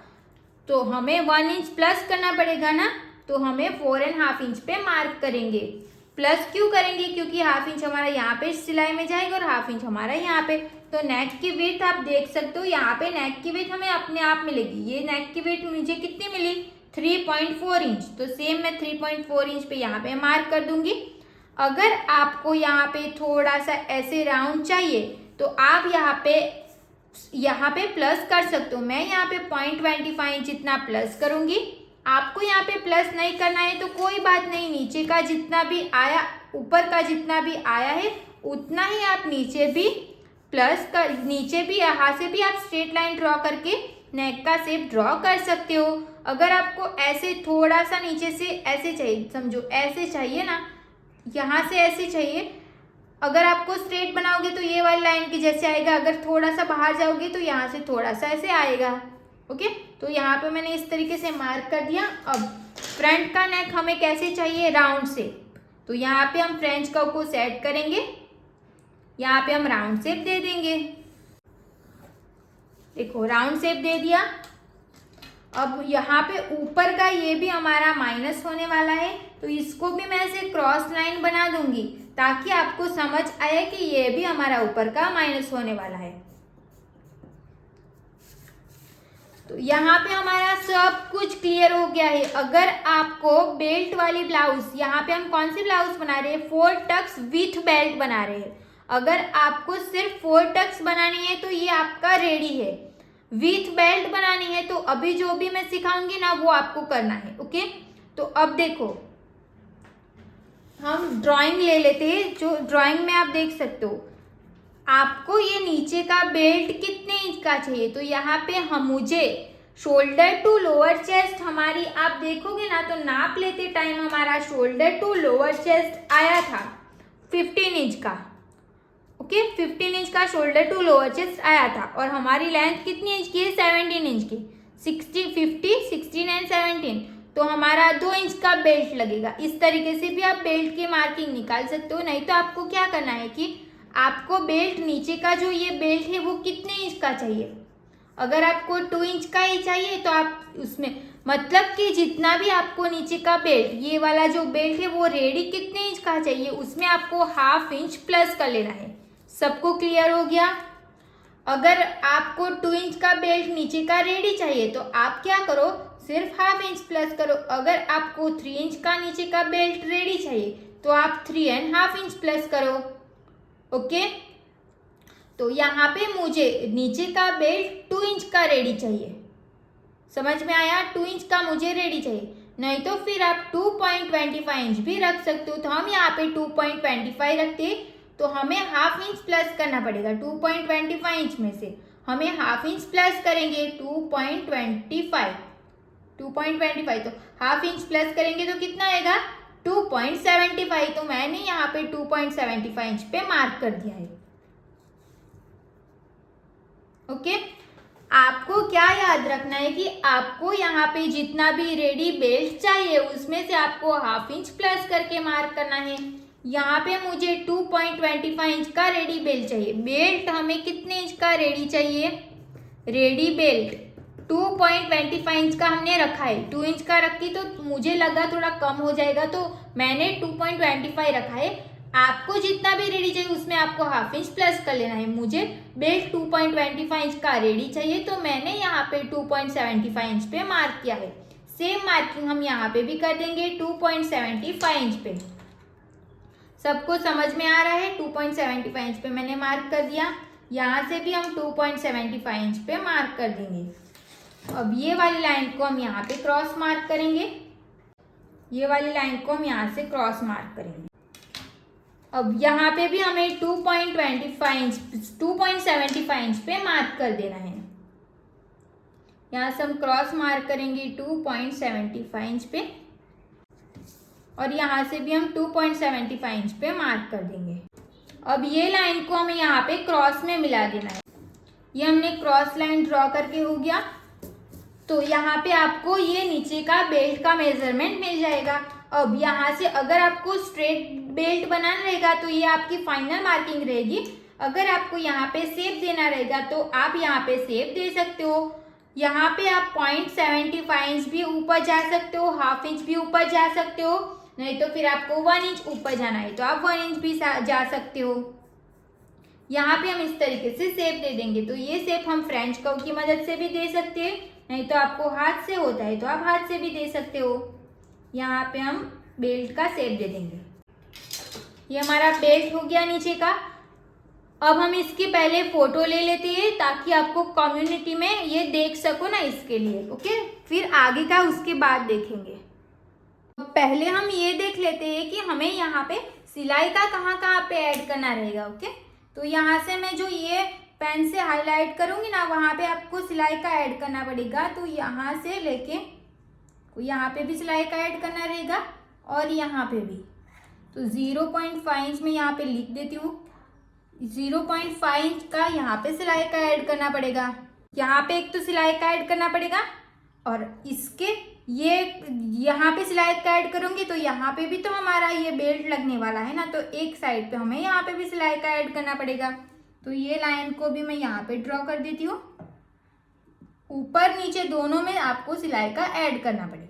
तो हमें 1 इंच प्लस करना पड़ेगा ना, तो हमें 4.5 इंच पे मार्क करेंगे। प्लस क्यों करेंगे? क्योंकि हाफ इंच हमारा यहाँ पे सिलाई में जाएगा और हाफ इंच हमारा यहाँ पे। तो नेक की विड्थ आप देख सकते हो, यहाँ पे नेक की विड्थ हमें अपने आप मिलेगी। ये नेक की विड्थ मुझे कितनी मिली? 3.4 इंच। तो सेम मैं 3.4 इंच पे यहाँ पे मार्क कर दूंगी। अगर आपको यहाँ पे थोड़ा सा ऐसे राउंड चाहिए तो आप यहाँ पे प्लस कर सकते हो। मैं यहाँ पे 0.25 इंच इतना प्लस करूंगी। आपको यहाँ पे प्लस नहीं करना है तो कोई बात नहीं, नीचे का जितना भी आया, ऊपर का जितना भी आया है उतना ही आप नीचे भी नीचे भी यहाँ से भी आप स्ट्रेट लाइन ड्रॉ करके नेक का शेप ड्रॉ कर सकते हो। अगर आपको ऐसे थोड़ा सा नीचे से ऐसे चाहिए, समझो ऐसे चाहिए ना, यहाँ से ऐसे चाहिए, अगर आपको स्ट्रेट बनाओगे तो ये वाली लाइन की जैसे आएगा, अगर थोड़ा सा बाहर जाओगे तो यहाँ से थोड़ा सा ऐसे आएगा। ओके, तो यहाँ पे मैंने इस तरीके से मार्क कर दिया। अब फ्रंट का नेक हमें कैसे चाहिए? Round shape. तो यहाँ पे हम फ्रेंच कर्व को सेट करेंगे, यहाँ पे हम राउंड शेप दे देंगे। देखो राउंड शेप दे दिया। अब यहाँ पे ऊपर का ये भी हमारा माइनस होने वाला है, तो इसको भी मैं ऐसे क्रॉस लाइन बना दूंगी ताकि आपको समझ आए कि ये भी हमारा ऊपर का माइनस होने वाला है। तो यहाँ पे हमारा सब कुछ क्लियर हो गया है। अगर आपको बेल्ट वाली ब्लाउज, यहाँ पे हम कौन सी ब्लाउज बना रहे हैं? 4 टक्स विथ बेल्ट बना रहे हैं। अगर आपको सिर्फ 4 टक्स बनानी है तो ये आपका रेडी है। विथ बेल्ट बनानी है तो अभी जो भी मैं सिखाऊंगी ना वो आपको करना है। ओके, तो अब देखो हम ड्राइंग ले लेते हैं। जो ड्राइंग में आप देख सकते हो, आपको ये नीचे का बेल्ट कितने इंच का चाहिए? तो यहाँ पे मुझे शोल्डर टू लोअर चेस्ट हमारी आप देखोगे ना, तो नाप लेते टाइम हमारा शोल्डर टू लोअर चेस्ट आया था 15 इंच का। ओके, 15 इंच का शोल्डर टू लोअर चेस्ट आया था और हमारी लेंथ कितनी इंच की है? 17 इंच की। 60, 50, 16 एंड 17, तो हमारा 2 इंच का बेल्ट लगेगा। इस तरीके से भी आप बेल्ट की मार्किंग निकाल सकते हो। नहीं तो आपको क्या करना है कि आपको बेल्ट नीचे का जो ये बेल्ट है वो कितने इंच का चाहिए? अगर आपको 2 इंच का ही चाहिए तो आप उसमें मतलब कि जितना भी आपको नीचे का बेल्ट, ये वाला जो बेल्ट है वो रेडी कितने इंच का चाहिए, उसमें आपको ½ इंच प्लस कर लेना है। सबको क्लियर हो गया? अगर आपको 2 इंच का बेल्ट नीचे का रेडी चाहिए तो आप क्या करो, सिर्फ ½ इंच प्लस करो। अगर आपको 3 इंच का नीचे का बेल्ट रेडी चाहिए तो आप 3½ इंच प्लस करो। ओके, तो यहाँ पे मुझे नीचे का बेल्ट 2 इंच का रेडी चाहिए। समझ में आया? 2 इंच का मुझे रेडी चाहिए। नहीं तो फिर आप 2.25 इंच भी रख सकते हो। तो हम यहाँ पे 2.25 रखते, तो हमें ½ इंच प्लस करना पड़ेगा। 2.25 इंच में से हमें ½ इंच प्लस करेंगे 2.25, तो ½ इंच प्लस करेंगे तो कितना आएगा? 2.75। तो मैंने यहाँ पे 2.75 इंच पे मार्क कर दिया है। ओके, आपको क्या याद रखना है कि आपको यहाँ पे जितना भी रेडी बेल्ट चाहिए उसमें से आपको ½ इंच प्लस करके मार्क करना है। यहाँ पे मुझे 2.25 इंच का रेडी बेल्ट चाहिए। बेल्ट हमें कितने इंच का रेडी चाहिए? रेडी बेल्ट 2.25 इंच का हमने रखा है। 2 इंच का रखती तो मुझे लगा थोड़ा कम हो जाएगा, तो मैंने 2.25 रखा है। आपको जितना भी रेडी चाहिए उसमें आपको हाफ इंच प्लस कर लेना है। मुझे बेल्ट 2.25 इंच का रेडी चाहिए, तो मैंने यहाँ पे 2.75 इंच पे मार्क किया है। सेम मार्किंग हम यहाँ पे भी कर देंगे 2.75 इंच पे। सबको समझ में आ रहा है? 2.75 इंच पे मैंने मार्क कर दिया। यहाँ से भी हम 2.75 इंच पे मार्क कर देंगे। अब ये वाली लाइन को हम यहाँ पे क्रॉस मार्क करेंगे। ये वाली लाइन को हम यहाँ से क्रॉस मार्क करेंगे। अब यहाँ पे भी हमें 2.75 इंच पे मार्क कर देना है। यहाँ से हम क्रॉस मार्क करेंगे 2.75 इंच पे, और यहाँ से भी हम 2.75 इंच पे मार्क कर देंगे। अब ये लाइन को हमें यहाँ पे क्रॉस में मिला देना है। ये हमने क्रॉस लाइन ड्रॉ करके हो गया। तो यहाँ पे आपको ये नीचे का बेल्ट का मेजरमेंट मिल जाएगा। अब यहाँ से अगर आपको स्ट्रेट बेल्ट बनाना रहेगा तो ये आपकी फाइनल मार्किंग रहेगी। अगर आपको यहाँ पे शेप देना रहेगा तो आप यहाँ पे शेप दे सकते हो। यहाँ पे आप 0.75 इंच भी ऊपर जा सकते हो, हाफ इंच भी ऊपर जा सकते हो, नहीं तो फिर आपको 1 इंच ऊपर जाना है तो आप 1 इंच भी जा सकते हो। यहाँ पे हम इस तरीके से शेप दे देंगे। तो ये शेप हम फ्रेंच कर्व की मदद से भी दे सकते हैं, नहीं तो आपको हाथ से होता है तो आप हाथ से भी दे सकते हो। यहाँ पे हम बेल्ट का शेप दे देंगे। ये हमारा बेल्ट हो गया नीचे का। अब हम इसकी पहले फोटो ले लेते हैं ताकि आपको कम्युनिटी में ये देख सको ना, इसके लिए। ओके, फिर आगे का उसके बाद देखेंगे। पहले हम ये देख लेते हैं कि हमें यहाँ पे सिलाई का कहाँ पे ऐड करना रहेगा। ओके, तो यहाँ से मैं जो ये पेन से हाईलाइट करूँगी ना, वहाँ पे आपको सिलाई का ऐड करना पड़ेगा। तो यहाँ से लेके यहाँ पे भी सिलाई का ऐड करना रहेगा और यहाँ पे भी। तो 0.5 इंच में यहाँ पे लिख देती हूँ। 0.5 इंच का यहाँ पे सिलाई का ऐड करना पड़ेगा। यहाँ पे एक तो सिलाई का ऐड करना पड़ेगा, और इसके ये यहाँ पे सिलाई का ऐड करूँगी तो यहाँ पे भी तो हमारा ये बेल्ट लगने वाला है ना, तो एक साइड पे हमें यहाँ पे भी सिलाई का ऐड करना पड़ेगा। तो ये लाइन को भी मैं यहाँ पे ड्रॉ कर देती हूँ। ऊपर नीचे दोनों में आपको सिलाई का ऐड करना पड़ेगा।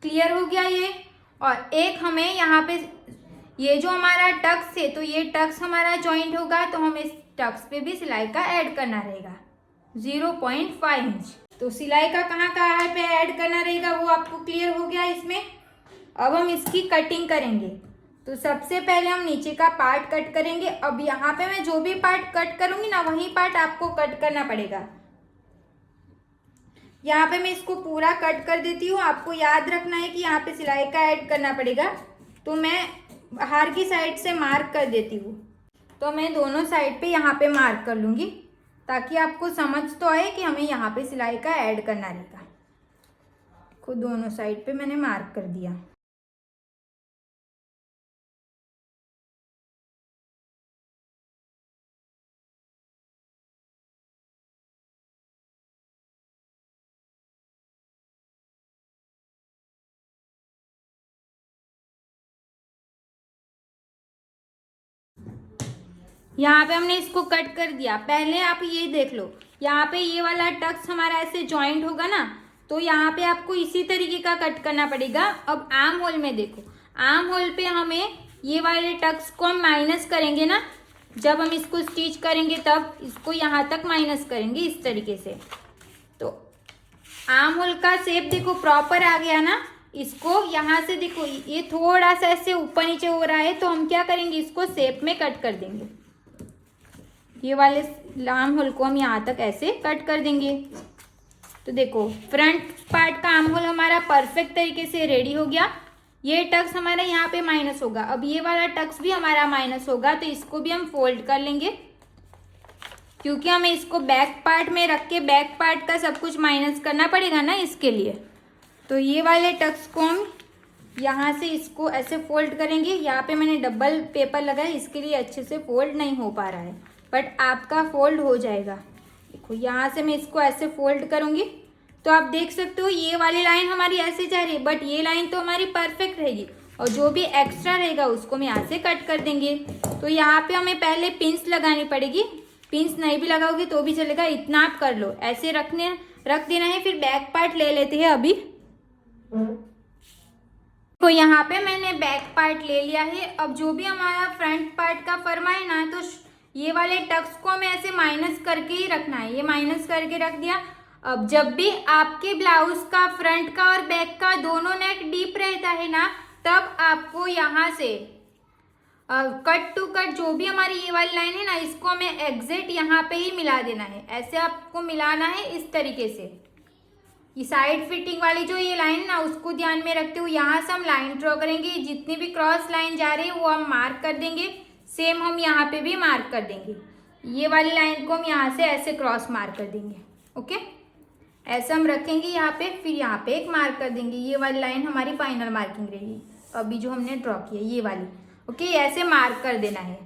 क्लियर हो गया ये? और एक हमें यहाँ पे ये जो हमारा टक्स है, तो ये टक्स हमारा जॉइंट होगा, तो हमें इस टक्स पे भी सिलाई का ऐड करना रहेगा 0.5 इंच। तो सिलाई का कहाँ पे ऐड करना रहेगा वो आपको क्लियर हो गया इसमें। अब हम इसकी कटिंग करेंगे। तो सबसे पहले हम नीचे का पार्ट कट करेंगे। अब यहाँ पे मैं जो भी पार्ट कट करूँगी ना, वही पार्ट आपको कट करना पड़ेगा। यहाँ पे मैं इसको पूरा कट कर देती हूँ। आपको याद रखना है कि यहाँ पे सिलाई का ऐड करना पड़ेगा। तो मैं बाहर की साइड से मार्क कर देती हूँ। तो मैं दोनों साइड पे यहाँ पे मार्क कर लूँगी ताकि आपको समझ तो आए कि हमें यहाँ पे सिलाई का ऐड करना रहेगा। खुद दोनों साइड पे मैंने मार्क कर दिया। यहाँ पे हमने इसको कट कर दिया। पहले आप ये देख लो, यहाँ पे ये वाला टक्स हमारा ऐसे जॉइंट होगा ना, तो यहाँ पे आपको इसी तरीके का कट करना पड़ेगा। अब आर्म होल में देखो, आर्म होल पे हमें ये वाले टक्स को हम माइनस करेंगे ना, जब हम इसको स्टिच करेंगे तब इसको यहाँ तक माइनस करेंगे इस तरीके से। तो आर्म होल का शेप देखो प्रॉपर आ गया ना। इसको यहाँ से देखो ये थोड़ा सा ऐसे ऊपर नीचे हो रहा है, तो हम क्या करेंगे, इसको शेप में कट कर देंगे। ये वाले आर्म होल को हम यहाँ तक ऐसे कट कर देंगे। तो देखो फ्रंट पार्ट का आर्म होल हमारा परफेक्ट तरीके से रेडी हो गया। ये टक्स हमारा यहाँ पे माइनस होगा। अब ये वाला टक्स भी हमारा माइनस होगा, तो इसको भी हम फोल्ड कर लेंगे, क्योंकि हमें इसको बैक पार्ट में रख के बैक पार्ट का सब कुछ माइनस करना पड़ेगा ना इसके लिए। तो ये वाले टक्स को हम यहाँ से इसको ऐसे फोल्ड करेंगे। यहाँ पे मैंने डबल पेपर लगाया, इसके लिए अच्छे से फोल्ड नहीं हो पा रहा है, बट आपका फोल्ड हो जाएगा। देखो यहाँ से मैं इसको ऐसे फोल्ड करूँगी तो आप देख सकते हो ये वाली लाइन हमारी ऐसे जा रही है, बट ये लाइन तो हमारी परफेक्ट रहेगी, और जो भी एक्स्ट्रा रहेगा उसको हम यहाँ से कट कर देंगे। तो यहाँ पे हमें पहले पिंस लगानी पड़ेगी। पिंस नहीं भी लगाओगे तो भी चलेगा, इतना आप कर लो, ऐसे रख देना है। फिर बैक पार्ट ले लेते हैं अभी। तो यहाँ पे मैंने बैक पार्ट ले लिया है। अब जो भी हमारा फ्रंट पार्ट का फर्मा है ना, तो ये वाले टक्स को हमें ऐसे माइनस करके ही रखना है। ये माइनस करके रख दिया। अब जब भी आपके ब्लाउज का फ्रंट का और बैक का दोनों नेक डीप रहता है ना, तब आपको यहाँ से कट टू कट जो भी हमारी ये वाली लाइन है ना, इसको हमें एग्जैक्ट यहाँ पे ही मिला देना है। ऐसे आपको मिलाना है इस तरीके से। ये साइड फिटिंग वाली जो ये लाइन ना, उसको ध्यान में रखते हुए यहाँ से हम लाइन ड्रॉ करेंगे। जितनी भी क्रॉस लाइन जा रही है वो हम मार्क कर देंगे। सेम हम यहाँ पे भी मार्क कर देंगे। ये वाली लाइन को हम यहाँ से ऐसे क्रॉस मार्क कर देंगे। ओके, ऐसे हम रखेंगे यहाँ पे, फिर यहाँ पे एक मार्क कर देंगे। ये वाली लाइन हमारी फाइनल मार्किंग रहेगी, अभी जो हमने ड्रॉ किया ये वाली। ओके, ऐसे मार्क कर देना है।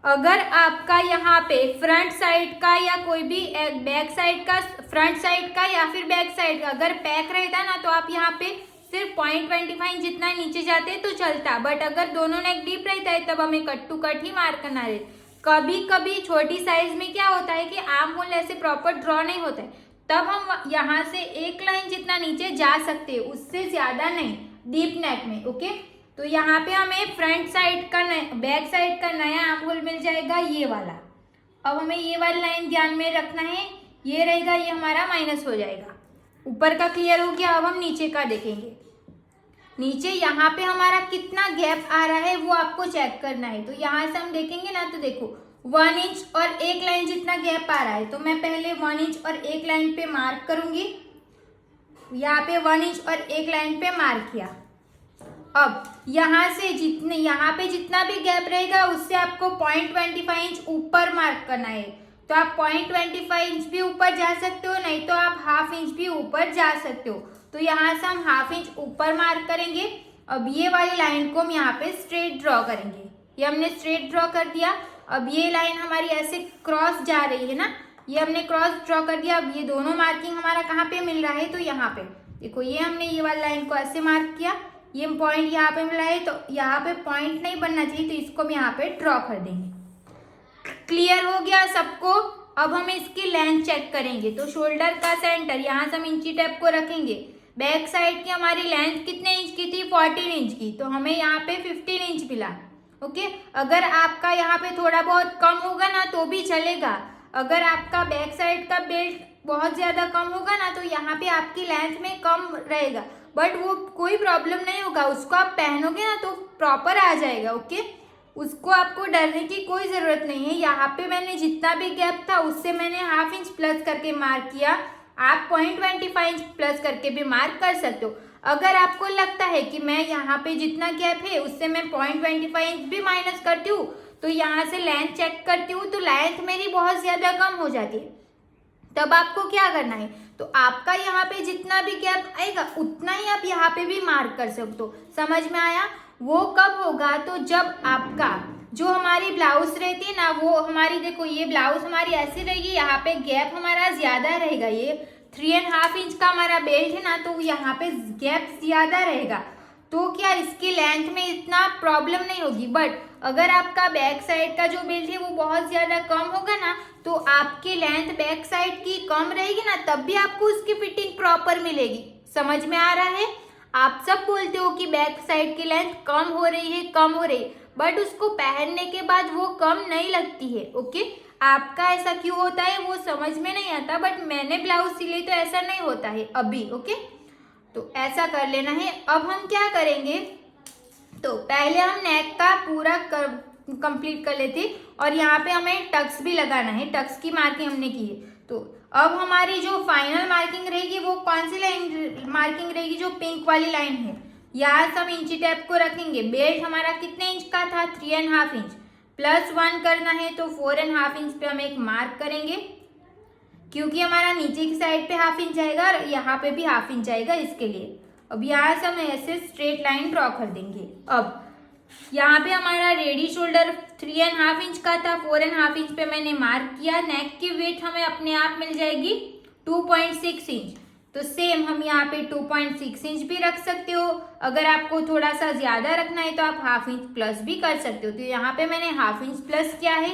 अगर आपका यहाँ पे फ्रंट साइड का या कोई भी बैक साइड का, फ्रंट साइड का या फिर बैक साइड का अगर पैक रहता ना, तो आप यहाँ पे सिर्फ 0.25 जितना नीचे जाते तो चलता। बट अगर दोनों नेक डीप रहता है तब हमें कट टू कट ही मार्क करना है। कभी कभी छोटी साइज में क्या होता है कि आर्म होल ऐसे प्रॉपर ड्रॉ नहीं होता है, तब हम यहाँ से एक लाइन जितना नीचे जा सकते हैं, उससे ज्यादा नहीं डीप नेक में। ओके, तो यहाँ पे हमें फ्रंट साइड का बैक साइड का नया आर्म होल मिल जाएगा, ये वाला। अब हमें ये वाली लाइन ध्यान में रखना है, ये रहेगा, ये हमारा माइनस हो जाएगा। ऊपर का क्लियर हो गया। अब हम नीचे का देखेंगे। नीचे यहाँ पे हमारा कितना गैप आ रहा है वो आपको चेक करना है। तो यहाँ से हम देखेंगे ना, तो देखो 1 इंच और एक लाइन जितना गैप आ रहा है। तो मैं पहले 1 इंच और एक लाइन पे मार्क करूंगी। यहाँ पे 1 इंच और एक लाइन पे मार्क किया। अब यहाँ से यहाँ पे जितना भी गैप रहेगा उससे आपको 0.25 इंच ऊपर मार्क करना है। तो आप 0.25 इंच भी ऊपर जा सकते हो, नहीं तो आप ½ इंच भी ऊपर जा सकते हो। तो यहाँ से हम ½ इंच ऊपर मार्क करेंगे। अब ये वाली लाइन को हम यहाँ पे स्ट्रेट ड्रॉ करेंगे। ये हमने स्ट्रेट ड्रॉ कर दिया। अब ये लाइन हमारी ऐसे क्रॉस जा रही है ना, ये हमने क्रॉस ड्रॉ कर दिया। अब ये दोनों मार्किंग हमारा कहाँ पे मिल रहा है, तो यहाँ पे देखो, ये हमने ये वाली लाइन को ऐसे मार्क किया, ये पॉइंट यहाँ पे मिला है। तो यहाँ पे पॉइंट नहीं बनना चाहिए, तो इसको हम यहाँ पे ड्रॉ कर देंगे। क्लियर हो गया सबको। अब हम इसकी लेंथ चेक करेंगे। तो शोल्डर का सेंटर यहाँ से हम इंची टेप को रखेंगे। बैक साइड की हमारी लेंथ कितने इंच की थी, 14 इंच की, तो हमें यहाँ पे 15 इंच मिला। ओके, अगर आपका यहाँ पे थोड़ा बहुत कम होगा ना तो भी चलेगा। अगर आपका बैक साइड का बेल्ट बहुत ज्यादा कम होगा ना, तो यहाँ पे आपकी लेंथ में कम रहेगा, बट वो कोई प्रॉब्लम नहीं होगा। उसको आप पहनोगे ना तो प्रॉपर आ जाएगा। ओके, उसको आपको डरने की कोई ज़रूरत नहीं है। यहाँ पे मैंने जितना भी गैप था उससे मैंने ½ इंच प्लस करके मार्क किया। आप 0.25 इंच प्लस करके भी मार्क कर सकते हो। अगर आपको लगता है कि मैं यहाँ पे जितना गैप है उससे मैं 0.25 इंच भी माइनस करती हूँ, तो यहाँ से लेंथ चेक करती हूँ तो लेंथ मेरी बहुत ज़्यादा कम हो जाती है, तब आपको क्या करना है, तो आपका यहाँ पे जितना भी गैप आएगा उतना ही आप यहाँ पे भी मार्क कर सकते हो। समझ में आया? वो कब होगा, तो जब आपका जो हमारी ब्लाउज रहती है ना, वो हमारी देखो ये ब्लाउज हमारी ऐसी रहेगी, यहाँ पे गैप हमारा ज्यादा रहेगा। ये 3.5 इंच का हमारा बेल्ट है ना, तो यहाँ पे गैप ज्यादा रहेगा, तो क्या इसकी लेंथ में इतना प्रॉब्लम नहीं होगी। बट अगर आपका बैक साइड का जो बेल्ट है वो बहुत ज्यादा कम होगा ना, तो आपकी लेंथ बैक साइड की कम रहेगी ना, तब भी आपको उसकी फिटिंग प्रॉपर मिलेगी। समझ में आ रहा है? आप सब बोलते हो कि बैक साइड की लेंथ कम हो रही है, कम हो रही है, बट उसको पहनने के बाद वो कम नहीं लगती है। ओके, आपका ऐसा क्यों होता है वो समझ में नहीं आता, बट मैंने ब्लाउज सिले तो ऐसा नहीं होता है अभी। ओके, तो ऐसा कर लेना है। अब हम क्या करेंगे, तो पहले हम नेक का पूरा कंप्लीट कर लेते, और यहाँ पे हमें टक्स भी लगाना है। टक्स की मार्किंग हमने की है। तो अब हमारी जो फाइनल मार्किंग रहेगी वो कौन सी लाइन मार्किंग रहेगी, जो पिंक वाली लाइन है। यहाँ से हम इंची टेप को रखेंगे। बेल्ट हमारा कितने इंच का था, 3.5 इंच, +1 करना है तो 4.5 इंच पे हम एक मार्क करेंगे, क्योंकि हमारा नीचे की साइड पे ½ इंच आएगा और यहाँ पे भी ½ इंच आएगा, इसके लिए। अब यहाँ से हम ऐसे स्ट्रेट लाइन ड्रॉ कर देंगे। अब यहाँ पे हमारा रेडी शोल्डर 3.5 इंच का था, 4.5 इंच पे मैंने मार्क किया। नेक की वेट हमें अपने आप मिल जाएगी 2.6 इंच। तो सेम हम यहाँ पे 2.6 इंच भी रख सकते हो। अगर आपको थोड़ा सा ज्यादा रखना है तो आप ½ इंच प्लस भी कर सकते हो। तो यहाँ पे मैंने ½ इंच प्लस किया है।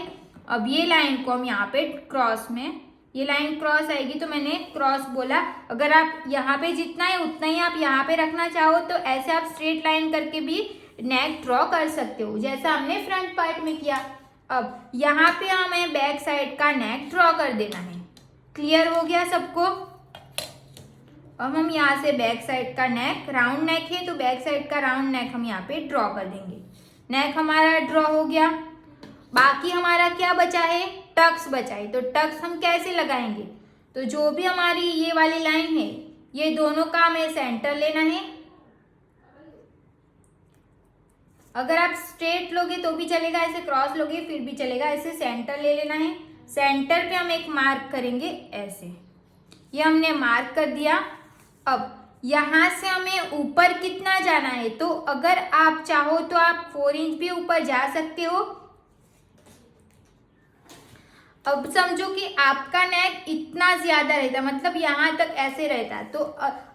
अब ये लाइन को हम यहाँ पे क्रॉस में ये लाइन क्रॉस आएगी तो मैंने क्रॉस बोला। अगर आप यहाँ पे जितना है उतना ही आप यहाँ पे रखना चाहो तो ऐसे आप स्ट्रेट लाइन करके भी नेक ड्रॉ कर सकते हो, जैसा हमने फ्रंट पार्ट में किया। अब यहाँ पे हमें बैक साइड का नेक ड्रॉ कर देना है। क्लियर हो गया सबको? अब हम यहाँ से बैक साइड का नेक, राउंड नेक है तो बैक साइड का राउंड नेक हम यहाँ पे ड्रॉ कर देंगे। नेक हमारा ड्रॉ हो गया। बाकी हमारा क्या बचा है? टक्स बचा है। तो टक्स हम कैसे लगाएंगे? तो जो भी हमारी ये वाली लाइन है, ये दोनों का हमें सेंटर लेना है। अगर आप स्ट्रेट लोगे तो भी चलेगा, ऐसे क्रॉस लोगे फिर भी चलेगा, ऐसे सेंटर ले लेना है। सेंटर पे हम एक मार्क करेंगे ऐसे, ये हमने मार्क कर दिया। अब यहाँ से हमें ऊपर कितना जाना है? तो अगर आप चाहो तो आप 4 इंच भी ऊपर जा सकते हो। अब समझो कि आपका नेक इतना ज्यादा रहता, मतलब यहाँ तक ऐसे रहता, तो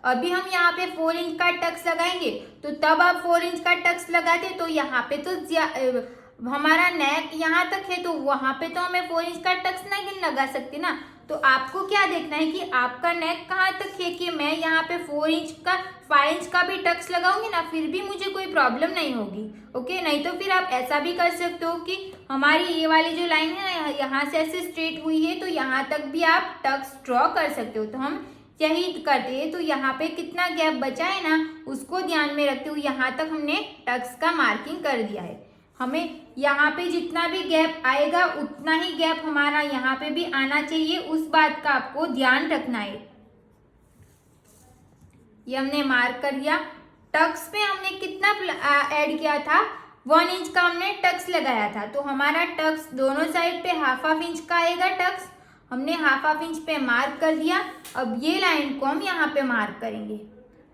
अभी हम यहाँ पे 4 इंच का टक्स लगाएंगे। तो तब आप 4 इंच का टक्स लगाते तो यहाँ पे तो हमारा नेक यहाँ तक है, तो वहां पे तो हमें 4 इंच का टक्स नहीं लगा सकते ना। तो आपको क्या देखना है कि आपका नेक कहाँ तक है, कि मैं यहाँ पे 4 इंच का 5 इंच का भी टक्स लगाऊंगी ना, फिर भी मुझे कोई प्रॉब्लम नहीं होगी। ओके, नहीं तो फिर आप ऐसा भी कर सकते हो कि हमारी ये वाली जो लाइन है ना, यहाँ से ऐसे स्ट्रेट हुई है तो यहाँ तक भी आप टक्स ड्रॉ कर सकते हो। तो हम यही करते हैं। तो यहाँ पे कितना गैप बचा है ना, उसको ध्यान में रखते हुए यहाँ तक हमने टक्स का मार्किंग कर दिया है। हमें यहाँ पे जितना भी गैप आएगा उतना ही गैप हमारा यहाँ पे भी आना चाहिए, उस बात का आपको ध्यान रखना है। ये हमने मार्क कर दिया। टक्स पे हमने कितना ऐड किया था? 1 इंच का हमने टक्स लगाया था, तो हमारा टक्स दोनों साइड पे हाफ इंच का आएगा टक्स। हमने हाफ इंच पे मार्क कर दिया। अब ये लाइन को हम यहाँ पे मार्क करेंगे।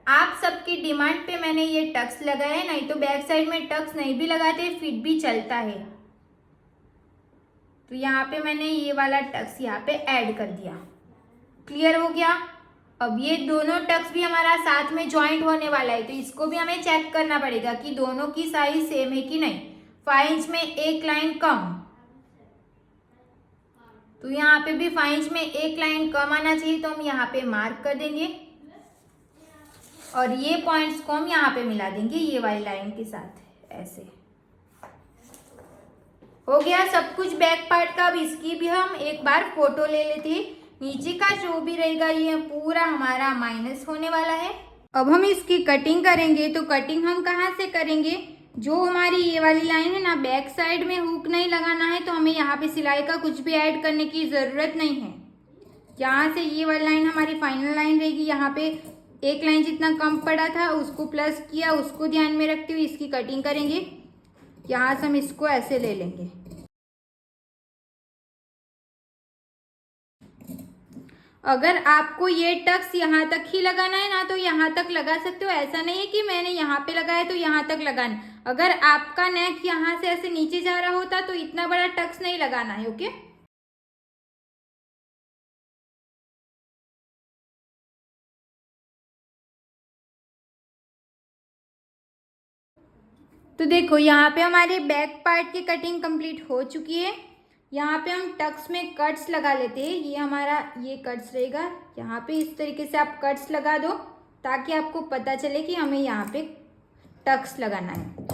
आप सबकी डिमांड पे मैंने ये टक्स लगाया है, नहीं तो बैक साइड में टक्स नहीं भी लगाते फिर भी चलता है। तो यहाँ पे मैंने ये वाला टक्स यहाँ पे ऐड कर दिया। क्लियर हो गया? अब ये दोनों टक्स भी हमारा साथ में ज्वाइंट होने वाला है, तो इसको भी हमें चेक करना पड़ेगा कि दोनों की साइज सेम है कि नहीं। 5 इंच में एक लाइन कम, तो यहाँ पे भी 5 इंच में एक लाइन कम आना चाहिए, तो हम यहाँ पे मार्क कर देंगे और ये पॉइंट्स को हम यहाँ पे मिला देंगे ये वाली लाइन के साथ। ऐसे हो गया सब कुछ बैक पार्ट का। अब इसकी भी हम एक बार फोटो ले लेते हैं। नीचे का जो भी रहेगा ये पूरा हमारा माइनस होने वाला है। अब हम इसकी कटिंग करेंगे। तो कटिंग हम कहाँ से करेंगे? जो हमारी ये वाली लाइन है ना, बैक साइड में हुक नहीं लगाना है, तो हमें यहाँ पे सिलाई का कुछ भी ऐड करने की ज़रूरत नहीं है। यहाँ से ये वाली लाइन हमारी फाइनल लाइन रहेगी। यहाँ पे एक लाइन जितना कम पड़ा था उसको प्लस किया, उसको ध्यान में रखते हुए इसकी कटिंग करेंगे। यहाँ से हम इसको ऐसे ले लेंगे। अगर आपको ये टक्स यहाँ तक ही लगाना है ना, तो यहाँ तक लगा सकते हो। ऐसा नहीं है कि मैंने यहाँ पे लगाया तो यहाँ तक लगाना। अगर आपका नेक यहाँ से ऐसे नीचे जा रहा होता तो इतना बड़ा टक्स नहीं लगाना है। ओके, तो देखो यहाँ पे हमारे बैक पार्ट की कटिंग कंप्लीट हो चुकी है। यहाँ पे हम टक्स में कट्स लगा लेते हैं। ये हमारा ये कट्स रहेगा। यहाँ पे इस तरीके से आप कट्स लगा दो ताकि आपको पता चले कि हमें यहाँ पे टक्स लगाना है।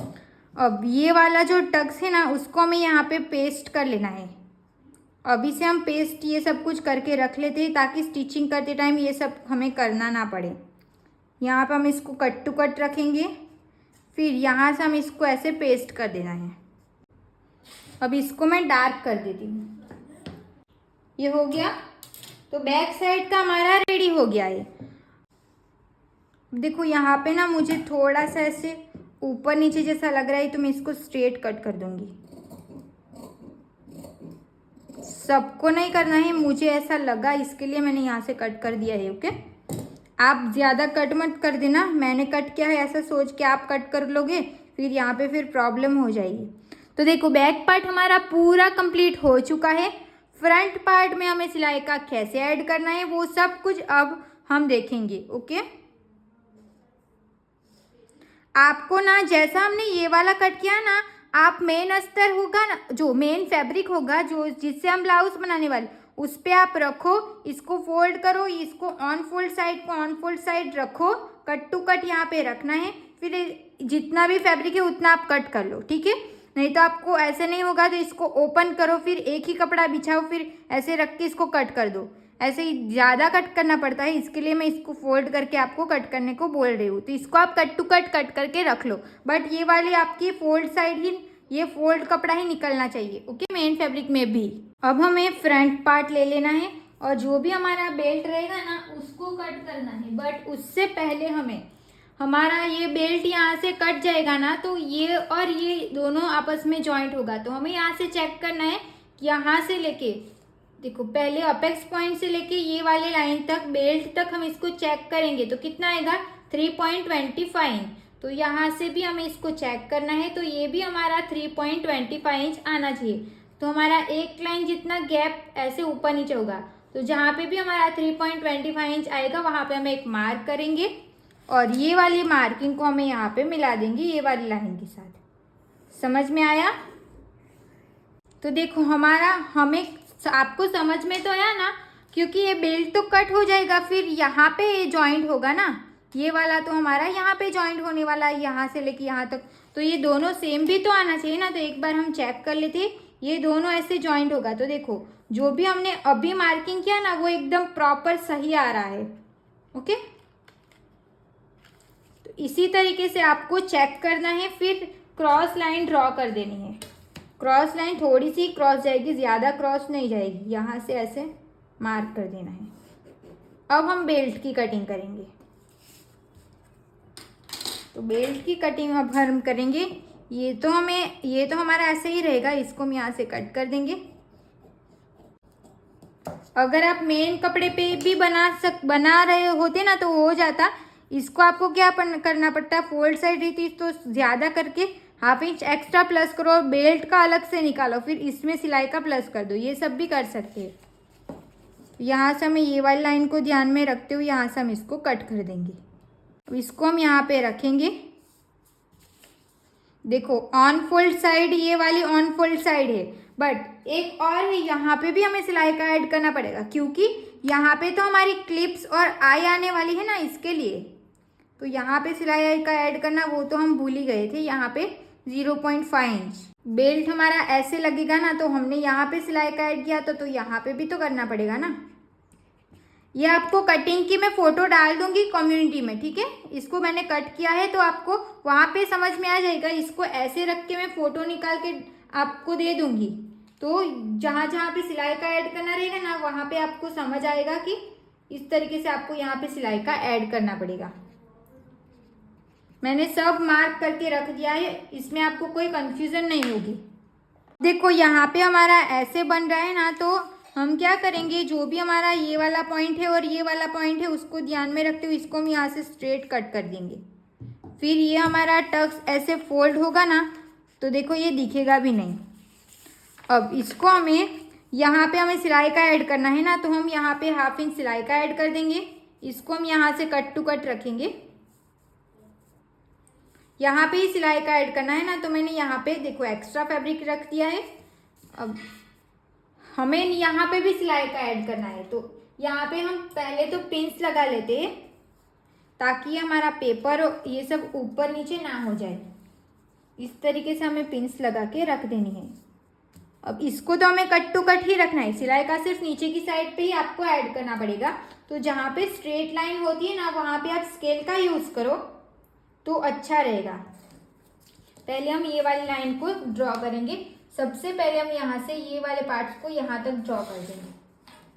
अब ये वाला जो टक्स है ना, उसको हमें यहाँ पे पेस्ट कर लेना है। अभी से हम पेस्ट ये सब कुछ करके रख लेते हैं ताकि स्टिचिंग करते टाइम ये सब हमें करना ना पड़े। यहाँ पे हम इसको कट टू कट रखेंगे, फिर यहाँ से हम इसको ऐसे पेस्ट कर देना है। अब इसको मैं डार्क कर देती हूँ। ये हो गया। तो बैक साइड का हमारा रेडी हो गया है। देखो यहाँ पे ना मुझे थोड़ा सा ऐसे ऊपर नीचे जैसा लग रहा है, तो मैं इसको स्ट्रेट कट कर दूंगी। सबको नहीं करना है, मुझे ऐसा लगा इसके लिए मैंने यहाँ से कट कर दिया है। ओके, आप ज़्यादा कट मत कर देना। मैंने कट किया है ऐसा सोच के आप कट कर लोगे, फिर यहाँ पे फिर प्रॉब्लम हो जाएगी। तो देखो बैक पार्ट हमारा पूरा कंप्लीट हो चुका है। फ्रंट पार्ट में हमें सिलाई का कैसे ऐड करना है वो सब कुछ अब हम देखेंगे। ओके, आपको ना जैसा हमने ये वाला कट किया ना, आप मेन अस्तर होगा ना, जो मेन फैब्रिक होगा जो जिससे हम ब्लाउज बनाने वाले, उस पे आप रखो, इसको फोल्ड करो, इसको ऑन फोल्ड साइड को ऑन फोल्ड साइड रखो, कट टू कट यहाँ पे रखना है। फिर जितना भी फैब्रिक है उतना आप कट कर लो, ठीक है। नहीं तो आपको ऐसे नहीं होगा, तो इसको ओपन करो, फिर एक ही कपड़ा बिछाओ, फिर ऐसे रख के इसको कट कर दो। ऐसे ही ज़्यादा कट करना पड़ता है, इसके लिए मैं इसको फोल्ड करके आपको कट करने को बोल रही हूँ। तो इसको आप कट टू कट कट करके रख लो, बट ये वाली आपकी फोल्ड साइड ही, ये फोल्ड कपड़ा ही निकलना चाहिए, ओके, मेन फैब्रिक में भी। अब हमें फ्रंट पार्ट ले लेना है और जो भी हमारा बेल्ट रहेगा ना उसको कट करना है। बट उससे पहले हमें, हमारा ये बेल्ट यहाँ से कट जाएगा ना, तो ये और ये दोनों आपस में जॉइंट होगा। तो हमें यहाँ से चेक करना है कि यहाँ से लेके, देखो पहले अपेक्स पॉइंट से लेके ये वाले लाइन तक, बेल्ट तक हम इसको चेक करेंगे तो कितना आएगा 3.25। तो यहाँ से भी हमें इसको चेक करना है, तो ये भी हमारा 3.25 इंच आना चाहिए। तो हमारा एक लाइन जितना गैप ऐसे ऊपर नीचे होगा, तो जहाँ पे भी हमारा 3.25 इंच आएगा वहाँ पे हम एक मार्क करेंगे और ये वाली मार्किंग को हमें यहाँ पे मिला देंगे ये वाली लाइन के साथ। समझ में आया? तो देखो हमारा, हमें, आपको समझ में तो आया ना, क्योंकि ये बेल्ट तो कट हो जाएगा, फिर यहाँ पे ये जॉइंट होगा ना, ये वाला तो हमारा यहाँ पे जॉइंट होने वाला है, यहाँ से लेके यहाँ तक। तो ये दोनों सेम भी तो आना चाहिए ना। तो एक बार हम चेक कर लेते, ये दोनों ऐसे जॉइंट होगा। तो देखो जो भी हमने अभी मार्किंग किया ना वो एकदम प्रॉपर सही आ रहा है, ओके। तो इसी तरीके से आपको चेक करना है, फिर क्रॉस लाइन ड्रॉ कर देनी है। क्रॉस लाइन थोड़ी सी क्रॉस जाएगी, ज़्यादा क्रॉस नहीं जाएगी, यहाँ से ऐसे मार्क कर देना है। अब हम बेल्ट की कटिंग करेंगे। तो बेल्ट की कटिंग अब हम करेंगे, ये तो हमारा ऐसे ही रहेगा, इसको हम यहाँ से कट कर देंगे। अगर आप मेन कपड़े पे भी बना रहे होते ना तो हो जाता। इसको आपको क्या करना पड़ता है, फोल्ड साइड रहती तो ज़्यादा करके ½ इंच एक्स्ट्रा प्लस करो और बेल्ट का अलग से निकालो, फिर इसमें सिलाई का प्लस कर दो, ये सब भी कर सकते हैं। यहाँ से हमें ये वाली लाइन को ध्यान में रखते हुए यहाँ से हम इसको कट कर देंगे। अब इसको हम यहाँ पे रखेंगे। देखो ऑन फोल्ड साइड, ये वाली ऑन फोल्ड साइड है, बट एक और है, यहाँ पे भी हमें सिलाई का ऐड करना पड़ेगा, क्योंकि यहाँ पे तो हमारी क्लिप्स और आई आने वाली है ना, इसके लिए। तो यहाँ पे सिलाई का ऐड करना वो तो हम भूल ही गए थे। यहाँ पे 0.5 इंच बेल्ट हमारा ऐसे लगेगा ना, तो हमने यहाँ पे सिलाई का ऐड किया तो यहाँ पे भी तो करना पड़ेगा ना। ये आपको कटिंग की मैं फ़ोटो डाल दूंगी कम्युनिटी में, ठीक है। इसको मैंने कट किया है तो आपको वहाँ पे समझ में आ जाएगा। इसको ऐसे रख के मैं फ़ोटो निकाल के आपको दे दूंगी, तो जहाँ जहाँ पे सिलाई का ऐड करना रहेगा ना वहाँ पे आपको समझ आएगा कि इस तरीके से आपको यहाँ पे सिलाई का ऐड करना पड़ेगा। मैंने सब मार्क करके रख दिया है, इसमें आपको कोई कन्फ्यूज़न नहीं होगी। देखो यहाँ पे हमारा ऐसे बन रहा है ना, तो हम क्या करेंगे, जो भी हमारा ये वाला पॉइंट है और ये वाला पॉइंट है उसको ध्यान में रखते हुए इसको हम यहाँ से स्ट्रेट कट कर देंगे। फिर ये हमारा टक्स ऐसे फोल्ड होगा ना, तो देखो ये दिखेगा भी नहीं। अब इसको हमें यहाँ पे हमें सिलाई का ऐड करना है ना, तो हम यहाँ पे ½ इंच सिलाई का ऐड कर देंगे। इसको हम यहाँ से कट टू कट रखेंगे, यहाँ पे ही सिलाई का ऐड करना है ना, तो मैंने यहाँ पे देखो एक्स्ट्रा फैब्रिक रख दिया है। अब हमें यहाँ पे भी सिलाई का ऐड करना है, तो यहाँ पे हम पहले तो पिंस लगा लेते हैं ताकि हमारा पेपर ये सब ऊपर नीचे ना हो जाए। इस तरीके से हमें पिंस लगा के रख देनी है। अब इसको तो हमें कट टू कट ही रखना है, सिलाई का सिर्फ नीचे की साइड पे ही आपको ऐड करना पड़ेगा। तो जहाँ पे स्ट्रेट लाइन होती है ना वहाँ पे आप स्केल का यूज़ करो तो अच्छा रहेगा। पहले हम ये वाली लाइन को ड्रॉ करेंगे। सबसे पहले हम यहाँ से ये वाले पार्ट्स को यहाँ तक ड्रॉ कर देंगे।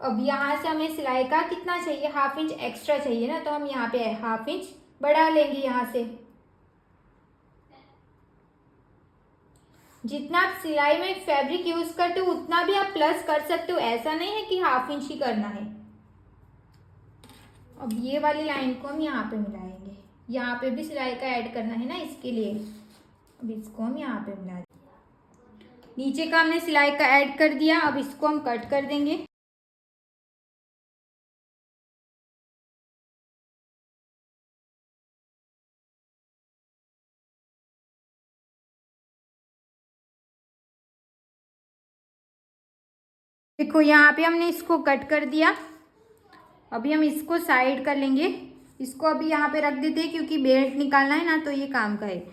अब यहाँ से हमें सिलाई का कितना चाहिए, ½ इंच एक्स्ट्रा चाहिए ना, तो हम यहाँ पे ½ इंच बढ़ा लेंगे। यहाँ से जितना आप सिलाई में फैब्रिक यूज करते हो उतना भी आप प्लस कर सकते हो, ऐसा नहीं है कि ½ इंच ही करना है। अब ये वाली लाइन को हम यहाँ पे मिलाएंगे, यहाँ पे भी सिलाई का ऐड करना है ना, इसके लिए अब इसको हम यहाँ पे मिला देंगे। नीचे का हमने सिलाई का ऐड कर दिया, अब इसको हम कट कर देंगे। देखो यहाँ पे हमने इसको कट कर दिया। अभी हम इसको साइड कर लेंगे। इसको अभी यहाँ पे रख देते हैं क्योंकि बेल्ट निकालना है ना, तो ये काम का है।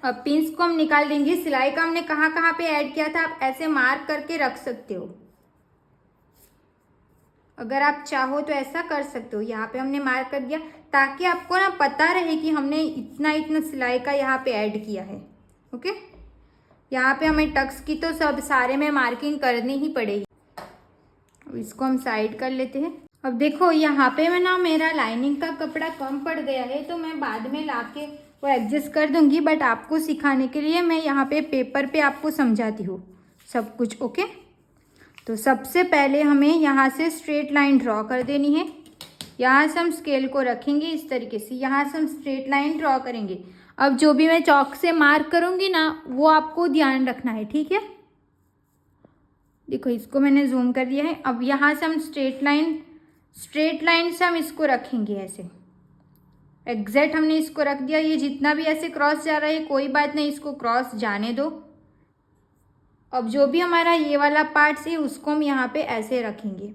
अब पिंस को हम निकाल देंगे। सिलाई का हमने कहाँ कहाँ पे ऐड किया था, आप ऐसे मार्क करके रख सकते हो। अगर आप चाहो तो ऐसा कर सकते हो। यहाँ पे हमने मार्क कर दिया ताकि आपको ना पता रहे कि हमने इतना इतना सिलाई का यहाँ पे ऐड किया है। ओके, यहाँ पे हमें टक्स की तो सब सारे में मार्किंग करनी ही पड़ेगी। अब इसको हम साइड कर लेते हैं। अब देखो यहाँ पे मैं ना मेरा लाइनिंग का कपड़ा कम पड़ गया है, तो मैं बाद में लाके वो एडजस्ट कर दूंगी, बट आपको सिखाने के लिए मैं यहाँ पे पेपर पे आपको समझाती हूँ सब कुछ। ओके, तो सबसे पहले हमें यहाँ से स्ट्रेट लाइन ड्रॉ कर देनी है। यहाँ से हम स्केल को रखेंगे इस तरीके से, यहाँ से हम स्ट्रेट लाइन ड्रॉ करेंगे। अब जो भी मैं चॉक से मार्क करूँगी ना, वो आपको ध्यान रखना है, ठीक है। देखो इसको मैंने जूम कर दिया है। अब यहाँ से हम स्ट्रेट लाइन से हम इसको रखेंगे ऐसे। एग्जैक्ट हमने इसको रख दिया। ये जितना भी ऐसे क्रॉस जा रहा है कोई बात नहीं, इसको क्रॉस जाने दो। अब जो भी हमारा ये वाला पार्ट है उसको हम यहाँ पे ऐसे रखेंगे।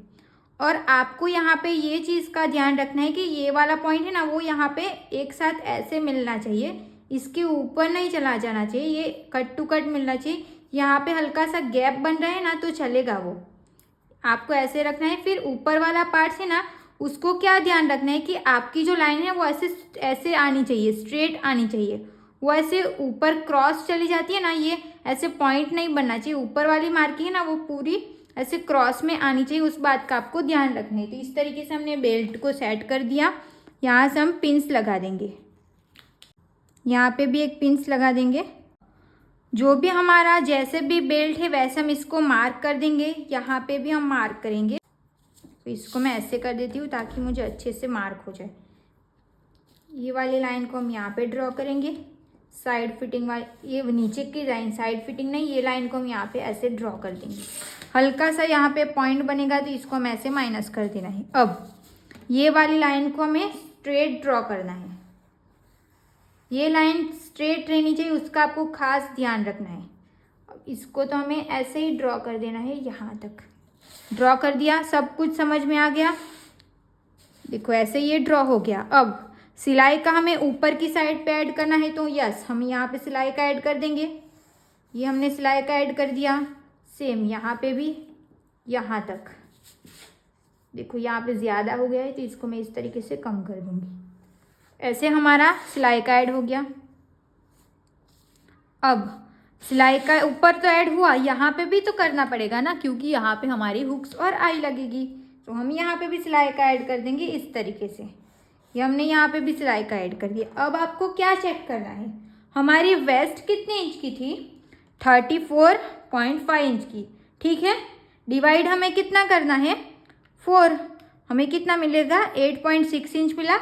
और आपको यहाँ पे ये चीज़ का ध्यान रखना है कि ये वाला पॉइंट है ना, वो यहाँ पे एक साथ ऐसे मिलना चाहिए, इसके ऊपर नहीं चला जाना चाहिए, ये कट टू कट मिलना चाहिए। यहाँ पे हल्का सा गैप बन रहा है ना तो चलेगा, वो आपको ऐसे रखना है। फिर ऊपर वाला पार्ट है ना, उसको क्या ध्यान रखना है कि आपकी जो लाइन है वो ऐसे ऐसे आनी चाहिए, स्ट्रेट आनी चाहिए। वो ऐसे ऊपर क्रॉस चली जाती है ना, ये ऐसे पॉइंट नहीं बनना चाहिए। ऊपर वाली मार्किंग है ना, वो पूरी ऐसे क्रॉस में आनी चाहिए, उस बात का आपको ध्यान रखना है। तो इस तरीके से हमने बेल्ट को सेट कर दिया। यहाँ से हम पिंस लगा देंगे, यहाँ पे भी एक पिंस लगा देंगे। जो भी हमारा जैसे भी बेल्ट है वैसे हम इसको मार्क कर देंगे। यहाँ पे भी हम मार्क करेंगे। तो इसको मैं ऐसे कर देती हूँ ताकि मुझे अच्छे से मार्क हो जाए। ये वाली लाइन को हम यहाँ पे ड्रॉ करेंगे, साइड फिटिंग वाली, ये नीचे की लाइन साइड फिटिंग नहीं, ये लाइन को हम यहाँ पे ऐसे ड्रॉ कर देंगे। हल्का सा यहाँ पे पॉइंट बनेगा तो इसको हम ऐसे माइनस कर देना है। अब ये वाली लाइन को हमें स्ट्रेट ड्रॉ करना है। ये लाइन स्ट्रेट रहनी चाहिए, उसका आपको खास ध्यान रखना है। अब इसको तो हमें ऐसे ही ड्रॉ कर देना है। यहाँ तक ड्रॉ कर दिया, सब कुछ समझ में आ गया। देखो ऐसे ये ड्रॉ हो गया। अब सिलाई का हमें ऊपर की साइड पे ऐड करना है, तो यस हम यहाँ पे सिलाई का ऐड कर देंगे। ये हमने सिलाई का ऐड कर दिया। सेम यहाँ पे भी, यहाँ तक। देखो यहाँ पे ज़्यादा हो गया है तो इसको मैं इस तरीके से कम कर दूँगी। ऐसे हमारा सिलाई का ऐड हो गया। अब सिलाई का ऊपर तो ऐड हुआ, यहाँ पे भी तो करना पड़ेगा ना, क्योंकि यहाँ पे हमारी हुक्स और आई लगेगी। तो हम यहाँ पे भी सिलाई का ऐड कर देंगे इस तरीके से। ये हमने यहाँ पे भी सिलाई का ऐड कर दिया। अब आपको क्या चेक करना है, हमारी वेस्ट कितने इंच की थी, 34.5 इंच की, ठीक है। डिवाइड हमें कितना करना है, 4, हमें कितना मिलेगा, 8.6 इंच मिला।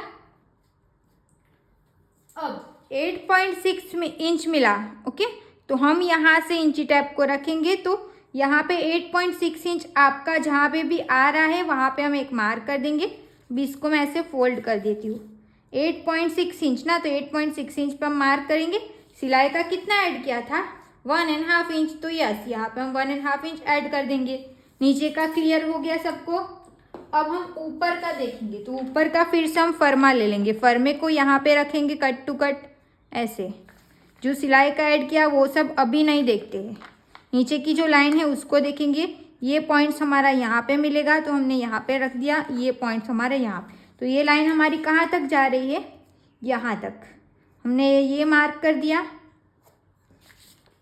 अब 8.6 इंच मिला, ओके। तो हम यहाँ से इंची टैप को रखेंगे, तो यहाँ पे 8.6 इंच आपका जहाँ पे भी आ रहा है वहाँ पे हम एक मार्क कर देंगे। अब इसको मैं ऐसे फोल्ड कर देती हूँ। 8.6 इंच ना, तो 8.6 इंच पर हम मार्क करेंगे। सिलाई का कितना ऐड किया था, 1.5 इंच, तो यस यहाँ पे हम 1.5 इंच ऐड कर देंगे। नीचे का क्लियर हो गया सबको। अब हम ऊपर का देखेंगे, तो ऊपर का फिर से हम फर्मा ले लेंगे। फर्मे को यहाँ पे रखेंगे कट टू कट ऐसे। जो सिलाई का ऐड किया वो सब अभी नहीं देखते हैं, नीचे की जो लाइन है उसको देखेंगे। ये पॉइंट्स हमारा यहाँ पे मिलेगा, तो हमने यहाँ पे रख दिया। ये पॉइंट्स हमारे यहाँ पे, तो ये लाइन हमारी कहाँ तक जा रही है, यहाँ तक हमने ये मार्क कर दिया।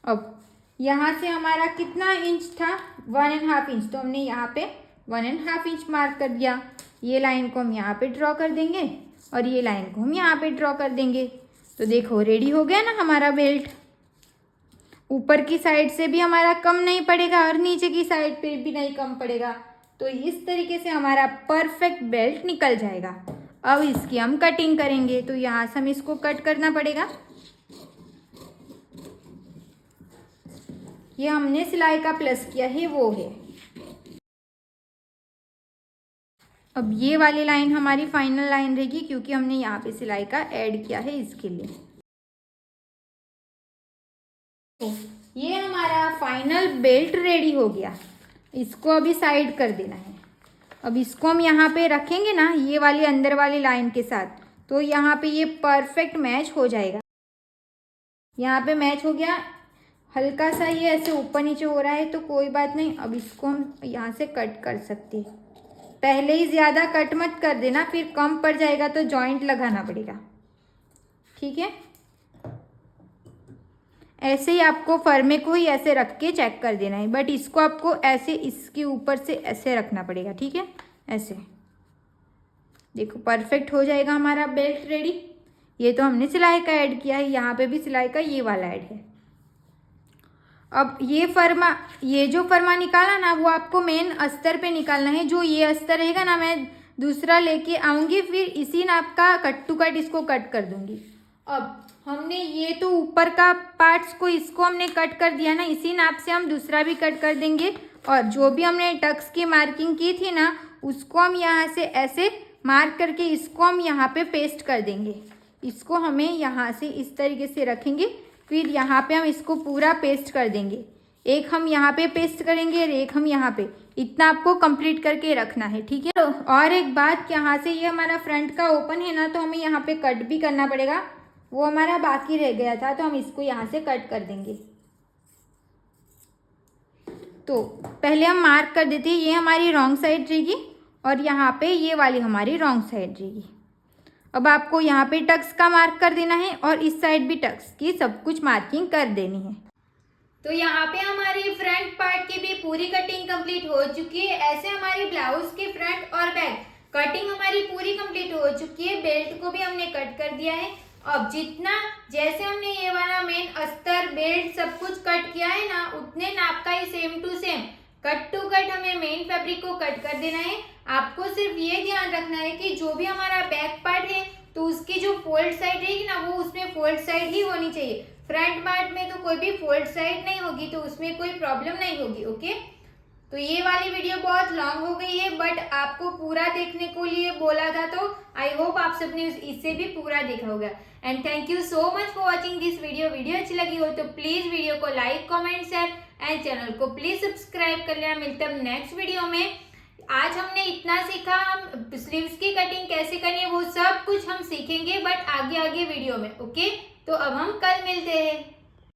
अब यहाँ से हमारा कितना इंच था, 1.5 इंच, तो हमने यहाँ पे 1.5 इंच मार्क कर दिया। ये लाइन को हम यहाँ पे ड्रॉ कर देंगे और ये लाइन को हम यहाँ पे ड्रॉ कर देंगे। तो देखो रेडी हो गया ना हमारा बेल्ट। ऊपर की साइड से भी हमारा कम नहीं पड़ेगा और नीचे की साइड पे भी नहीं कम पड़ेगा। तो इस तरीके से हमारा परफेक्ट बेल्ट निकल जाएगा। अब इसकी हम कटिंग करेंगे, तो यहाँ से हम इसको कट करना पड़ेगा। ये हमने सिलाई का प्लस किया है वो है। अब ये वाली लाइन हमारी फाइनल लाइन रहेगी, क्योंकि हमने यहाँ पे सिलाई का ऐड किया है इसके लिए। तो ये हमारा फाइनल बेल्ट रेडी हो गया। इसको अभी साइड कर देना है। अब इसको हम यहाँ पे रखेंगे ना ये वाली अंदर वाली लाइन के साथ, तो यहाँ पे ये परफेक्ट मैच हो जाएगा। यहाँ पे मैच हो गया। हल्का सा ये ऐसे ऊपर नीचे हो रहा है तो कोई बात नहीं। अब इसको हम यहाँ से कट कर सकते हैं। पहले ही ज़्यादा कट मत कर देना, फिर कम पड़ जाएगा तो जॉइंट लगाना पड़ेगा। ठीक है, ऐसे ही आपको फर्मे को ही ऐसे रख के चेक कर देना है, बट इसको आपको ऐसे इसके ऊपर से ऐसे रखना पड़ेगा। ठीक है, ऐसे देखो परफेक्ट हो जाएगा हमारा बेल्ट रेडी। ये तो हमने सिलाई का ऐड किया है, यहाँ पे भी सिलाई का ये वाला ऐड है। अब ये जो फर्मा निकाला ना वो आपको मेन अस्तर पे निकालना है। जो ये अस्तर रहेगा ना मैं दूसरा लेके आऊँगी, फिर इसी नाप का कट टू कट इसको कट कर दूँगी। अब हमने ये तो ऊपर का पार्ट्स को इसको हमने कट कर दिया ना, इसी नाप से हम दूसरा भी कट कर देंगे। और जो भी हमने टक्स की मार्किंग की थी ना उसको हम यहाँ से ऐसे मार्क करके इसको हम यहाँ पे पेस्ट कर देंगे। इसको हमें यहाँ से इस तरीके से रखेंगे, फिर यहाँ पे हम इसको पूरा पेस्ट कर देंगे। एक हम यहाँ पे पेस्ट करेंगे और एक हम यहाँ पे, इतना आपको कंप्लीट करके रखना है। ठीक है, और एक बात, यहाँ से ये हमारा फ्रंट का ओपन है ना तो हमें यहाँ पे कट भी करना पड़ेगा, वो हमारा बाकी रह गया था तो हम इसको यहाँ से कट कर देंगे। तो पहले हम मार्क कर देते हैं, ये हमारी रॉन्ग साइड रहेगी और यहाँ पे ये वाली हमारी रॉन्ग साइड रहेगी। अब आपको यहाँ पे टक्स का मार्क कर देना है और इस साइड भी टक्स की सब कुछ मार्किंग कर देनी है। तो यहाँ पे हमारी फ्रंट पार्ट की भी पूरी कटिंग कंप्लीट हो चुकी है। ऐसे हमारी ब्लाउज के फ्रंट और बैक कटिंग हमारी पूरी कंप्लीट हो चुकी है। बेल्ट को भी हमने कट कर दिया है। अब जितना जैसे हमने ये वाला मेन अस्तर बेल्ट सब कुछ कट किया है ना, उतने नाप का ही same to same cut to cut हमें मेन फैब्रिक को कट कर देना है। आपको सिर्फ ये ध्यान रखना है कि जो भी हमारा बैक पार्ट है तो उसकी जो फोल्ड साइड रहेगी ना वो उसमें फोल्ड साइड ही होनी चाहिए। फ्रंट पार्ट में तो कोई भी फोल्ड साइड नहीं होगी तो उसमें कोई प्रॉब्लम नहीं होगी। ओके, तो ये वाली वीडियो बहुत लॉन्ग हो गई है, बट आपको पूरा देखने को लिए बोला था तो आई होप आप सबने इससे भी पूरा देखा होगा। And thank you so much for watching this video. Video अच्छी लगी हो तो प्लीज वीडियो को like comment share and channel को प्लीज सब्सक्राइब कर लेना। मिलते हैं नेक्स्ट वीडियो में। आज हमने इतना सीखा, हम स्लीव्स की कटिंग कैसे करनी है वो सब कुछ हम सीखेंगे, बट आगे आगे वीडियो में। ओके, तो अब हम कल मिलते हैं।